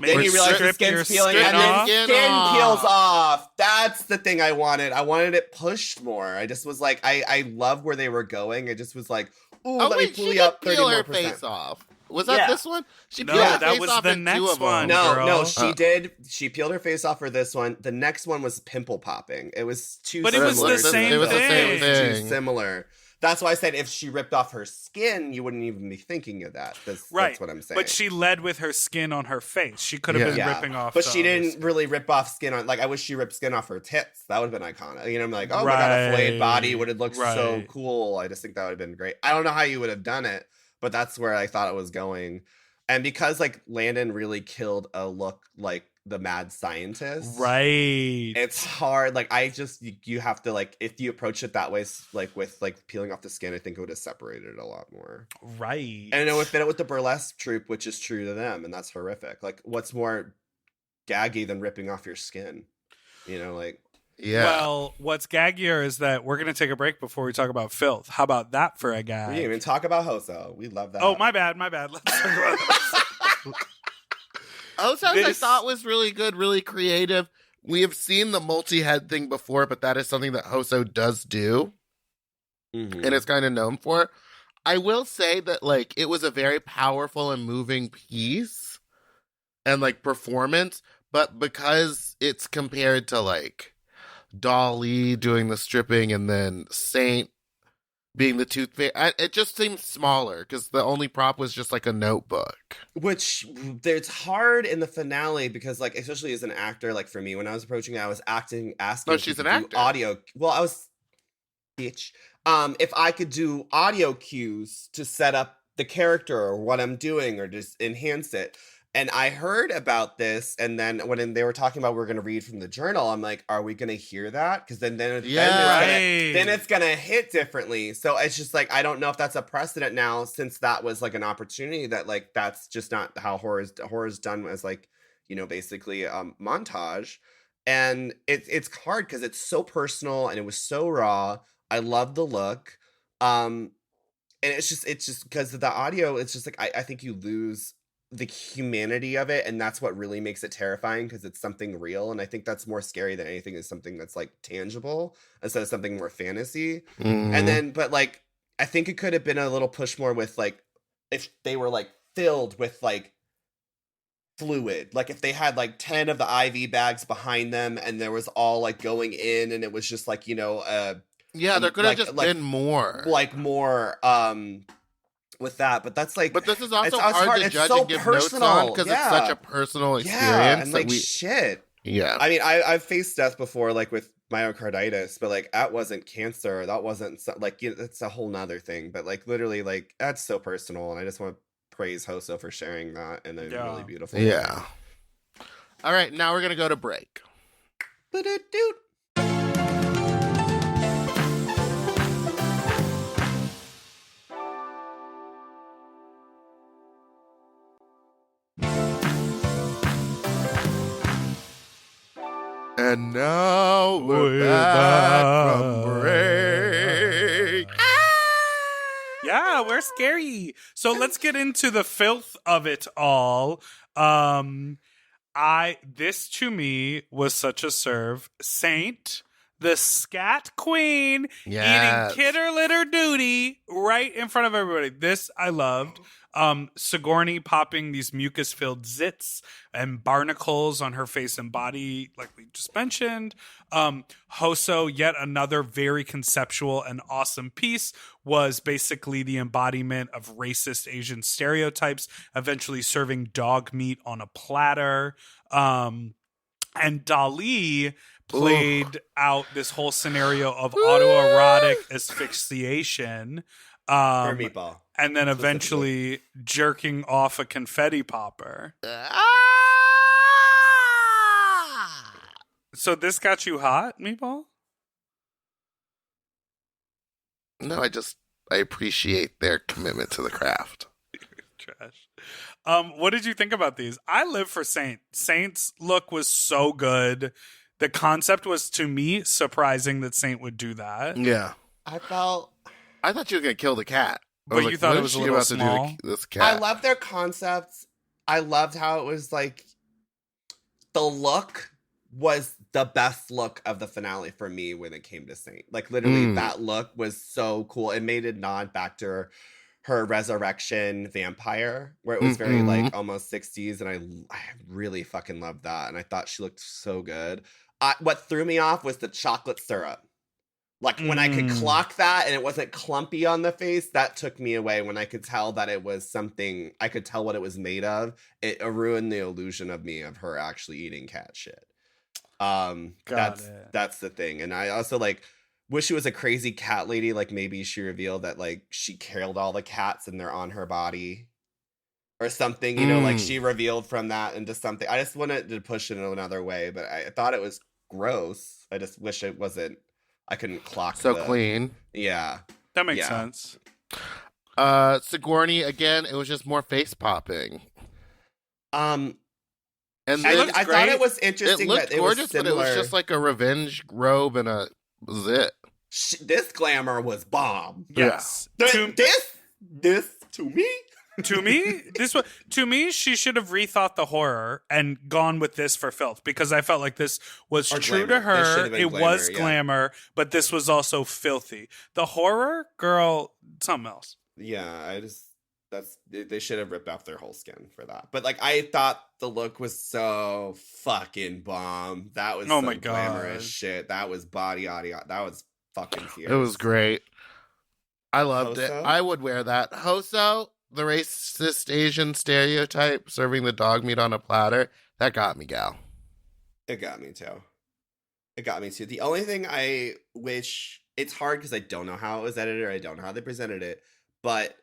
you realize the skin's peeling and then skin peels off. That's the thing I wanted. I wanted it pushed more. I just was like, I love where they were going. It just was like, ooh, let me pull you up 30 peel more her percent. face off. Was that this one? She peeled No, her that face was off the in next two of them. one. No, girl. she did. She peeled her face off for this one. The next one was pimple popping. It was too But it was similar. the same It was the same It was too thing. similar. That's why I said if she ripped off her skin, you wouldn't even be thinking of that. That's what I'm saying. But she led with her skin on her face. She could have been ripping off. But she the didn't other really rip off skin on. Like I wish she ripped skin off her tits. That would have been iconic. You know, I'm like, oh my God, a flayed body would have looked so cool. I just think that would have been great. I don't know how you would have done it, but that's where I thought it was going. And because like Landon really killed a look like the mad scientist, right? It's hard. Like you have to like if you approach it that way, like with like peeling off the skin, I think it would have separated it a lot more, right? And it would fit it with the burlesque troupe, which is true to them, and that's horrific. Like what's more gaggy than ripping off your skin? You know, like. Yeah. Well, what's gaggier is that we're going to take a break before we talk about filth. How about that for a gag? We didn't even talk about Hoso. We love that. Oh, my bad. Let's talk about Hoso's I thought was really good, really creative. We have seen the multi-head thing before, but that is something that Hoso does do. And it's kind of known for. I will say that like it was a very powerful and moving piece and like performance, but because it's compared to like Dolly doing the stripping and then Saint being the toothpick, it just seemed smaller because the only prop was just like a notebook. Which it's hard in the finale because like especially as an actor, like for me when I was approaching it, I was asking. No, she's an actor. Audio. Well, I was bitch. If I could do audio cues to set up the character or what I'm doing or just enhance it. And I heard about this, and then when they were talking about we're going to read from the journal, I'm like, are we going to hear that? Because then it's going to hit differently. So it's just like, I don't know if that's a precedent now, since that was like an opportunity that like, that's just not how horror's done as like, you know, basically montage. And it's hard because it's so personal and it was so raw. I love the look. And it's just because of the audio, it's just like, I think you lose the humanity of it, and that's what really makes it terrifying because it's something real, and I think that's more scary than anything is something that's like tangible instead of something more fantasy. And then but like I think it could have been a little push more with like if they were like filled with like fluid, like if they had like 10 of the IV bags behind them and there was all like going in and it was just like, you know, there could have just been more with that, but that's like. But this is also hard to judge and give notes on because it's such a personal experience. And like shit. Yeah, I mean, I've faced death before, like with myocarditis, but like that wasn't cancer. That wasn't like it's a whole nother thing. But like literally, like that's so personal, and I just want to praise Hoso for sharing that in a really beautiful way. Yeah. All right, now we're gonna go to break. Ba-da-doot. And now we're back from break. Yeah, we're scary. So let's get into the filth of it all. This to me was such a serve. Saint, the scat queen, eating kidder litter duty right in front of everybody. This I loved. Sigourney popping these mucus-filled zits and barnacles on her face and body, like we just mentioned. Hoso, yet another very conceptual and awesome piece, was basically the embodiment of racist Asian stereotypes, eventually serving dog meat on a platter. And Dali played out this whole scenario of autoerotic asphyxiation. For Meatball. And then eventually jerking off a confetti popper. So this got you hot, Meatball? No, I appreciate their commitment to the craft. Trash. What did you think about these? I live for Saint. Saint's look was so good. The concept was, to me, surprising that Saint would do that. Yeah. I thought you were going to kill the cat. But you thought it was a little small? This cat? I love their concepts. I loved how it was like the look was the best look of the finale for me when it came to Saint. Like literally that look was so cool. It made a nod back to her resurrection vampire where it was very like almost 60s, and I really fucking loved that, and I thought she looked so good. What threw me off was the chocolate syrup. Like when I could clock that and it wasn't clumpy on the face, that took me away. When I could tell that it was something, I could tell what it was made of. It ruined the illusion of her actually eating cat shit. That's the thing. And I also like wish it was a crazy cat lady. Like maybe she revealed that like she killed all the cats and they're on her body or something, you know, like she revealed from that into something. I just wanted to push it in another way, but I thought it was gross. I just wish it wasn't, I couldn't clock clean. Yeah. That makes sense. Sigourney, again, it was just more face popping. And I thought it was interesting. It looked that gorgeous, it was similar. but it was just like a revenge robe and a zit. This glamour was bomb. Yes. Yeah. This to me. To me, she should have rethought the horror and gone with this for filth, because I felt like this was true to her. It was glamour, but this was also filthy. The horror, girl, something else. Yeah, they should have ripped off their whole skin for that. But like, I thought the look was so fucking bomb. That was my glamorous shit. That was body. That was fucking fierce. It was great. I loved it. Hoso? I would wear that. Hoso, the racist Asian stereotype, serving the dog meat on a platter, that got me, gal. It got me too. The only thing I wish, it's hard because I don't know how it was edited, or I don't know how they presented it, but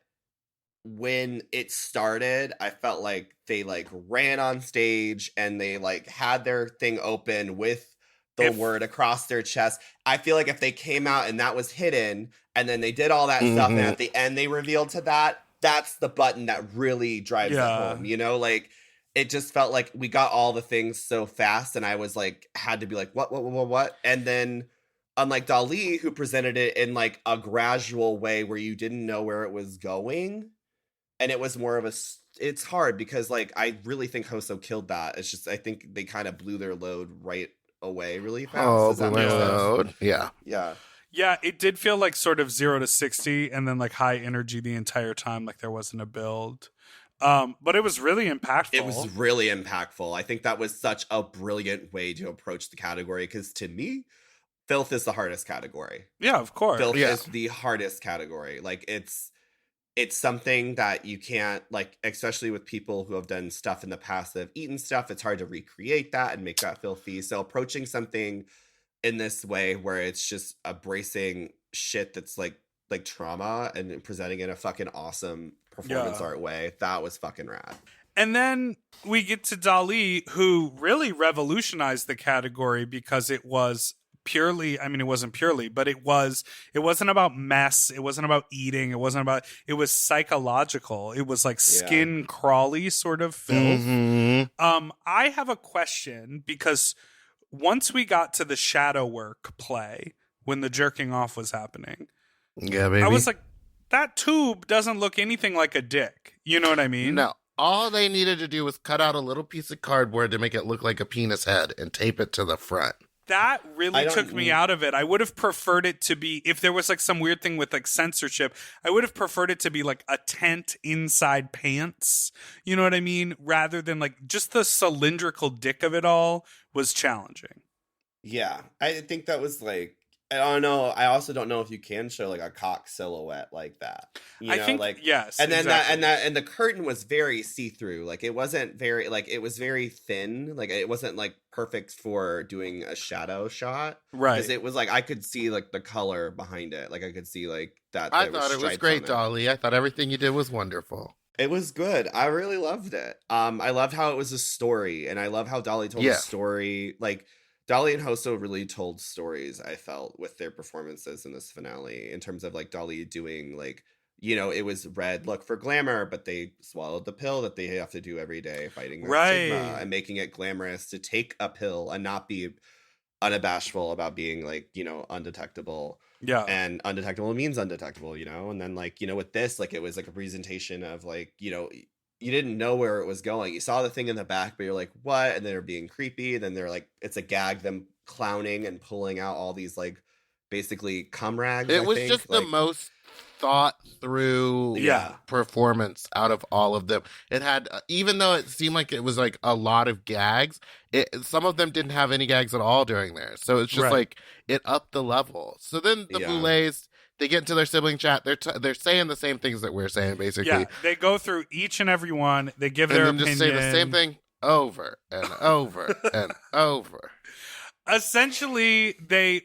when it started, I felt like they like ran on stage and they like had their thing open with the word across their chest. I feel like if they came out and that was hidden and then they did all that stuff and at the end they revealed to that, that's the button that really drives it home, you know? Like, it just felt like we got all the things so fast, and I was like, had to be like, what? And then, unlike Dali, who presented it in like a gradual way where you didn't know where it was going, and it was more of it's hard because like, I really think Hoso killed that. It's just, I think they kind of blew their load right away really fast. Load. Yeah. Yeah, it did feel like sort of 0 to 60 and then like high energy the entire time, like there wasn't a build. But it was really impactful. It was really impactful. I think that was such a brilliant way to approach the category, because to me, filth is the hardest category. Yeah, of course. Filth is the hardest category. Like, it's something that you can't, like, especially with people who have done stuff in the past that have eaten stuff, it's hard to recreate that and make that filthy. So approaching something in this way where it's just embracing shit that's like trauma and presenting it in a fucking awesome performance art way, that was fucking rad. And then we get to Dali, who really revolutionized the category because it was purely, I mean, it wasn't purely, but it wasn't about mess. It wasn't about eating. It was psychological. It was like skin crawly sort of filth. I have a question, because once we got to the shadow work play, when the jerking off was happening, I was like, that tube doesn't look anything like a dick. You know what I mean? No. All they needed to do was cut out a little piece of cardboard to make it look like a penis head and tape it to the front. That really took me out of it. I would have preferred it to be, if there was like some weird thing with like censorship, I would have preferred it to be like a tent inside pants. You know what I mean? Rather than like just the cylindrical dick of it all was challenging. Yeah. I think that was like, I don't know. I also don't know if you can show like a cock silhouette like that. You I know, think like yes, and then exactly. and the curtain was very see-through. Like it wasn't very like it was very thin. Like it wasn't like perfect for doing a shadow shot. Right. Because it was like I could see like the color behind it. Like I could see like that. I there thought it was stripes great, on it. Dolly. I thought everything you did was wonderful. It was good. I really loved it. I loved how it was a story, and I love how Dolly told Yeah. a story. Like Dolly and Hoso really told stories, I felt, with their performances in this finale, in terms of like Dolly doing like, you know, it was red look for glamour, but they swallowed the pill that they have to do every day, fighting their stigma Right. and making it glamorous to take a pill and not be unabashful about being like, you know, undetectable. Yeah. And undetectable means undetectable, you know? And then like, you know, with this, like it was like a presentation of like, you know, you didn't know where it was going. You saw the thing in the back, but you're like, what? And they're being creepy. Then they're like, it's a gag, them clowning and pulling out all these like basically cum rags. It I was think. just the like, most thought through Yeah. performance out of all of them. It had, even though it seemed like it was like a lot of gags, some of them didn't have any gags at all during there. So it's just Right. like it upped the level. So then the Yeah. Boulets, they get into their sibling chat. They're saying the same things that we're saying, basically. Yeah. They go through each and every one. They give And their then opinion. just say the same thing over and over and over. Essentially,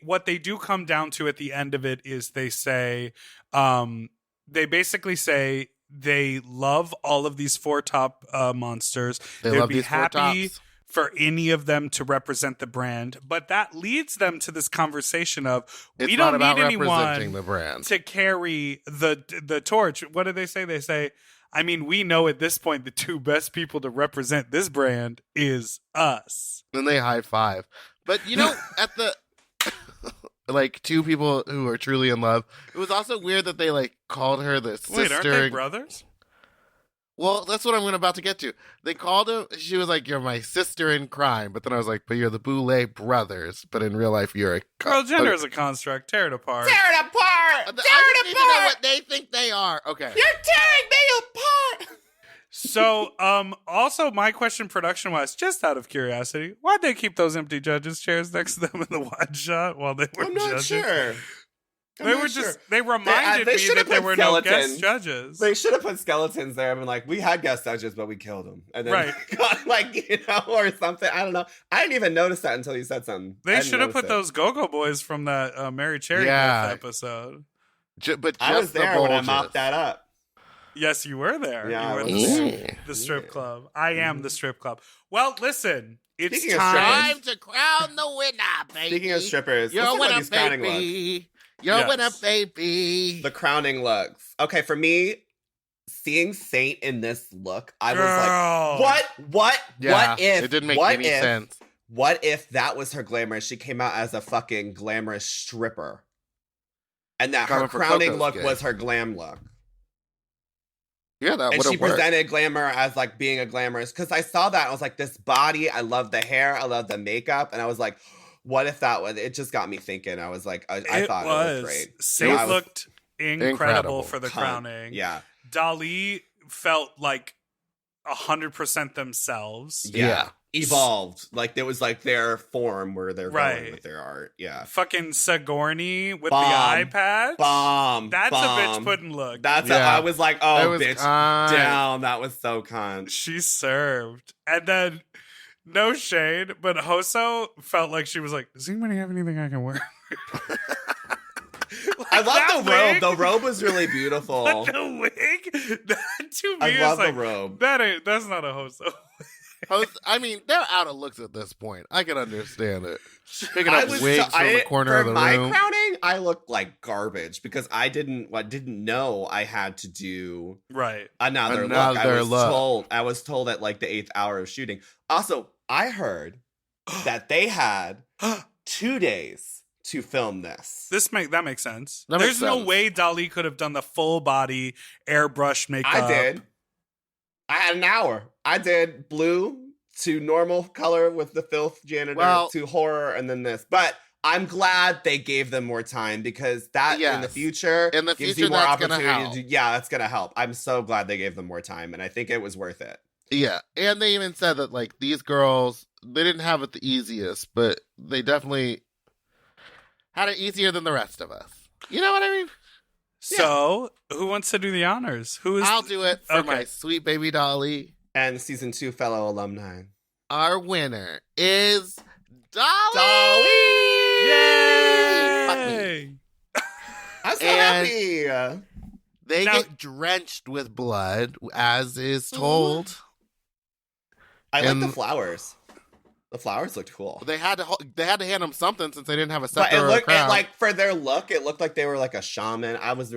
what they do come down to at the end of it is they say, they basically say they love all of these four top monsters. They They'd love be these four happy tops. for any of them to represent the brand, but that leads them to this conversation of It's we not don't about need representing anyone the brand. to carry the torch. What do they say? They say, I mean, we know at this point the two best people to represent this brand is us. Then they high five. But you know, at the like two people who are truly in love, it was also weird that they like called her the sister. Wait, aren't they brothers? Well, that's what I'm about to get to. They called him. She was like, "You're my sister in crime," but then I was like, "But you're the Boulet brothers." But in real life, you're a Girl, gender is a construct. Tear it apart. it apart! I just need to know what they think they are. Okay. You're tearing me apart! So, also my question, production wise, just out of curiosity, why'd they keep those empty judges' chairs next to them in the wide shot while they were I'm not judging? sure. They were just, they reminded they me should that have there put were no skeletons. guest judges. They should have put skeletons there and been like, we had guest judges, but we killed them. And then Right. got like, you know, or something. I don't know. I didn't even notice that until you said something. They should have put those Go-Go Boys from that Mary Cherry Yeah. episode. But I was just the there when I bulges. mopped that up. Yes, you were there. Yeah, you were I at was the strip club. I am the strip club. Well, listen, it's Speaking of time. Time to crown the winner, baby. Speaking of strippers, You're let's a talk about winner, these crowning looks. baby. You're Yes. a winner, baby. The crowning looks. Okay, for me, seeing Saint in this look, I was Girl. like, what if it didn't make what any if, sense. What if that was her glamour? She came out as a fucking glamorous stripper. And that Coming her for crowning Coco's look gig. was her glam look. Yeah, that And would she have worked. presented glamour as like being a glamorous, because I saw that, I was like, this body, I love the hair, I love the makeup, and I was like, what if that was, it just got me thinking. I was like, I thought it was great. Saint I was- looked incredible, Incredible. for the Cunt. crowning. Yeah. Dali felt like 100% themselves. Yeah. Evolved. Like there was like their form where they're Right. going with their art. Yeah. Fucking Sigourney with Bomb. the eye patch. Bomb. That's bomb. a Biqtch Puddin look. That's Yeah. I was like, That oh, was bitch, kind. down. That was so cunt. She served. And then, no shade, but Hoso felt like she was like, does anybody have anything I can wear? I That love the robe. wig- The robe was really beautiful. But the wig, that to me I is love like, the robe. that's not a Hoso. I mean, they're out of looks at this point. I can understand it. Picking I up was wigs so- from the corner for of the my room. crowning, I looked like garbage because I didn't know I had to do Right. another look. Another look. I was told at like the 8th hour of shooting. Also, I heard that they had 2 days to film this. That makes sense. That There's makes no sense. way Dali could have done the full body airbrush makeup. I did. I had an hour. I did blue to normal color with the filth janitor Well- to horror and then this. But I'm glad they gave them more time because that in the Yes. future In the gives future, you more that's gonna opportunity help. to yeah, that's gonna help. I'm so glad they gave them more time and I think it was worth it. Yeah, and they even said that like these girls, they didn't have it the easiest, but they definitely had it easier than the rest of us. You know what I mean? So, who wants to do the honors? Who is? I'll do it for Okay. my sweet baby Dolly. And season 2 fellow alumni. Our winner is Dolly! Fuck me. Yay! I'm so And- happy. They Now- get drenched with blood, as is told. I like and- the flowers. The flowers looked cool. They had to hand them something since they didn't have a But scepter it or a looked crown. like for their look, it looked like they were like a shaman. I was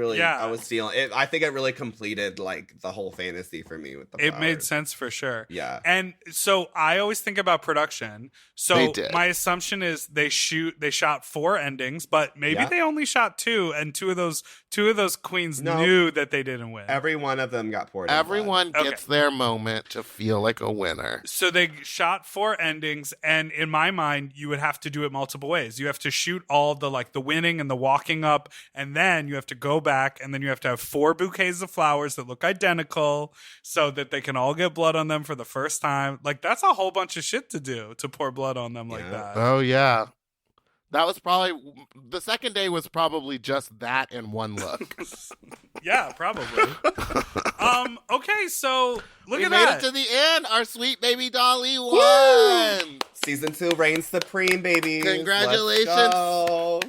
feeling it. I think it really completed like the whole fantasy for me with the It flowers. made sense for sure. Yeah. And so I always think about production. So They did. my assumption is they shot 4 endings, but maybe Yeah. they only shot 2, and two of those queens No. knew that they didn't win. Every one of them got poured in blood. Everyone Okay. gets their moment to feel like a winner. So they shot 4 endings, and in my mind, you would have to do it multiple ways. You have to shoot all the winning and the walking up, and then you have to go back, and then you have to have 4 bouquets of flowers that look identical, so that they can all get blood on them for the first time. Like, that's a whole bunch of shit to do, to pour blood on them like Yeah. that. Oh, yeah. That was probably... The second day was probably just that in one look. Yeah, probably. Okay, so look We at made that. it to the end. Our sweet baby Dolly won. Season 2 reigns supreme, baby. Congratulations. Let's go.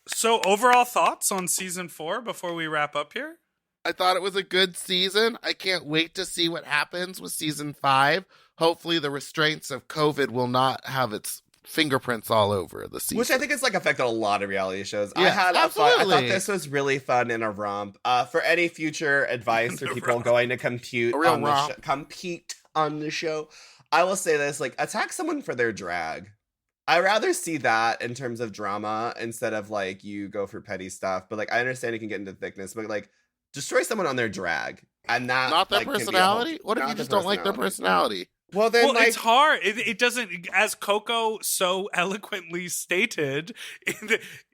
So overall thoughts on season 4 before we wrap up here? I thought it was a good season. I can't wait to see what happens with season 5. Hopefully the restraints of COVID will not have its fingerprints all over the season. Which I think has like affected a lot of reality shows. Yeah, I thought absolutely. this was really fun and a romp. For any future advice for people going to compete A real on the romp. compete on the show, I will say this: like, attack someone for their drag. I rather see that in terms of drama instead of like you go for petty stuff. But like, I understand you can get into thickness, but like, destroy someone on their drag and that not their like, can be a personality? whole- What if not you the just don't like their personality? Well, then Well, like, it's hard. It doesn't, as Coco so eloquently stated,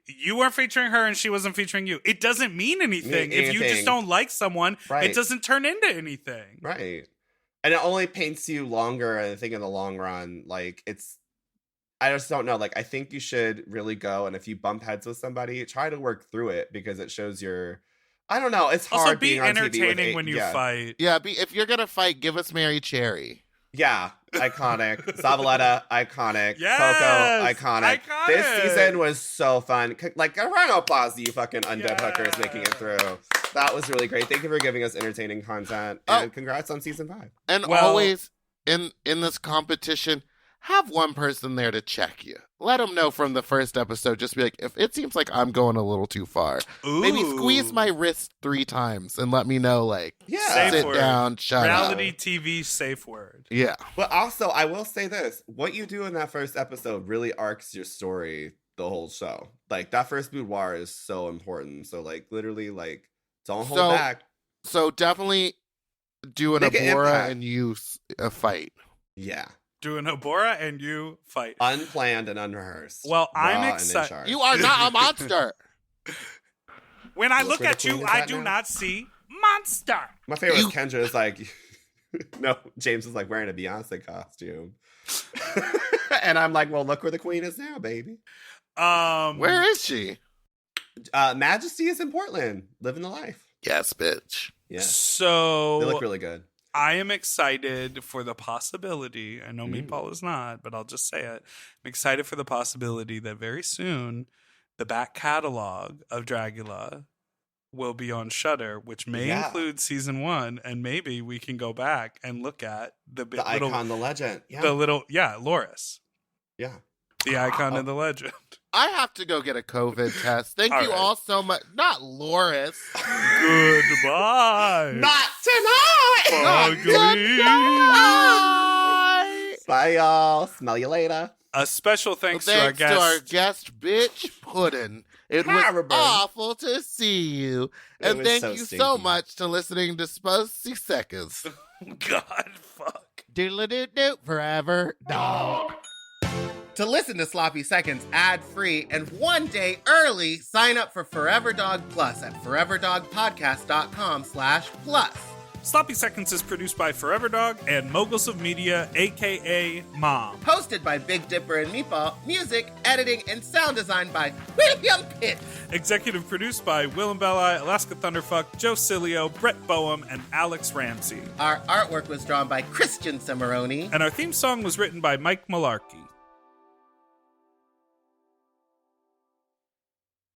you weren't featuring her and she wasn't featuring you. It doesn't mean anything. If you just Anything. don't like someone, Right. it doesn't turn into anything. right. And it only paints you longer. And I think in the long run, like I just don't know. Like, I think you should really go. And if you bump heads with somebody, try to work through it because it shows your, I don't know. It's hard Also, be being on TV with entertaining when you yeah. fight. Yeah, if you're going to fight, give us Mary Cherry. Yeah. Iconic. Zavaleta, iconic. Yes! Coco, iconic. This Iconic! season was so fun. Like, a round of applause to you fucking undead hookers making it through. That was really great. Thank you for giving us entertaining content. And congrats on season 5. And Well- always in this competition, have one person there to check you. Let them know from the first episode. Just be like, if it seems like I'm going a little too far, maybe Ooh. squeeze my wrist 3 times and let me know, like, Yeah. Safe sit word. down, shut Reality up. TV safe word. Yeah. But also, I will say this. What you do in that first episode really arcs your story the whole show. Like, that first boudoir is so important. So, like, literally, like, don't hold So- back. So definitely do an Make an Abora impact. and use a fight. Yeah. Do an Abora and you fight. Unplanned and unrehearsed. Well, I'm Raw and in excited. charge. You are not a monster. When I Look look where the at you, queen is I at do now. not see monster. My favorite You- is Kendra is like, no, James is like wearing a Beyonce costume. And I'm like, well, look where the queen is now, baby. Where is she? Majesty is in Portland, living the life. Yes, bitch. Yeah. They So look really good. I am excited for the possibility. I know Mm. Meatball is not, but I'll just say it. I'm excited for the possibility that very soon the back catalog of Dragula will be on Shudder, which may Yeah. include season 1, and maybe we can go back and look at the The icon, the legend. Yeah. Loris, Yeah. the icon and the legend. I have to go get a COVID test. Thank All you right. all so much. Not Loris. Goodbye. Not tonight. Ugly. Bye. Bye, y'all. Smell you later. A special thanks to Thanks our to our guest. guest, Biqtch Puddin. It was Terrible. awful to see you. It And was thank so you so stinky. much to listening to Spussy Seconds. God, fuck. Doodle-doo-doo forever, dog. To listen to Sloppy Seconds ad-free and one day early, sign up for Forever Dog Plus at foreverdogpodcast.com/plus. Sloppy Seconds is produced by Forever Dog and Moguls of Media, aka Mom. Hosted by Big Dipper and Meatball. Music, editing, and sound design by William Pitt. Executive produced by Willem Belli, Alaska Thunderfuck, Joe Cilio, Brett Boehm, and Alex Ramsey. Our artwork was drawn by Christian Cimarroni. And our theme song was written by Mike Malarkey.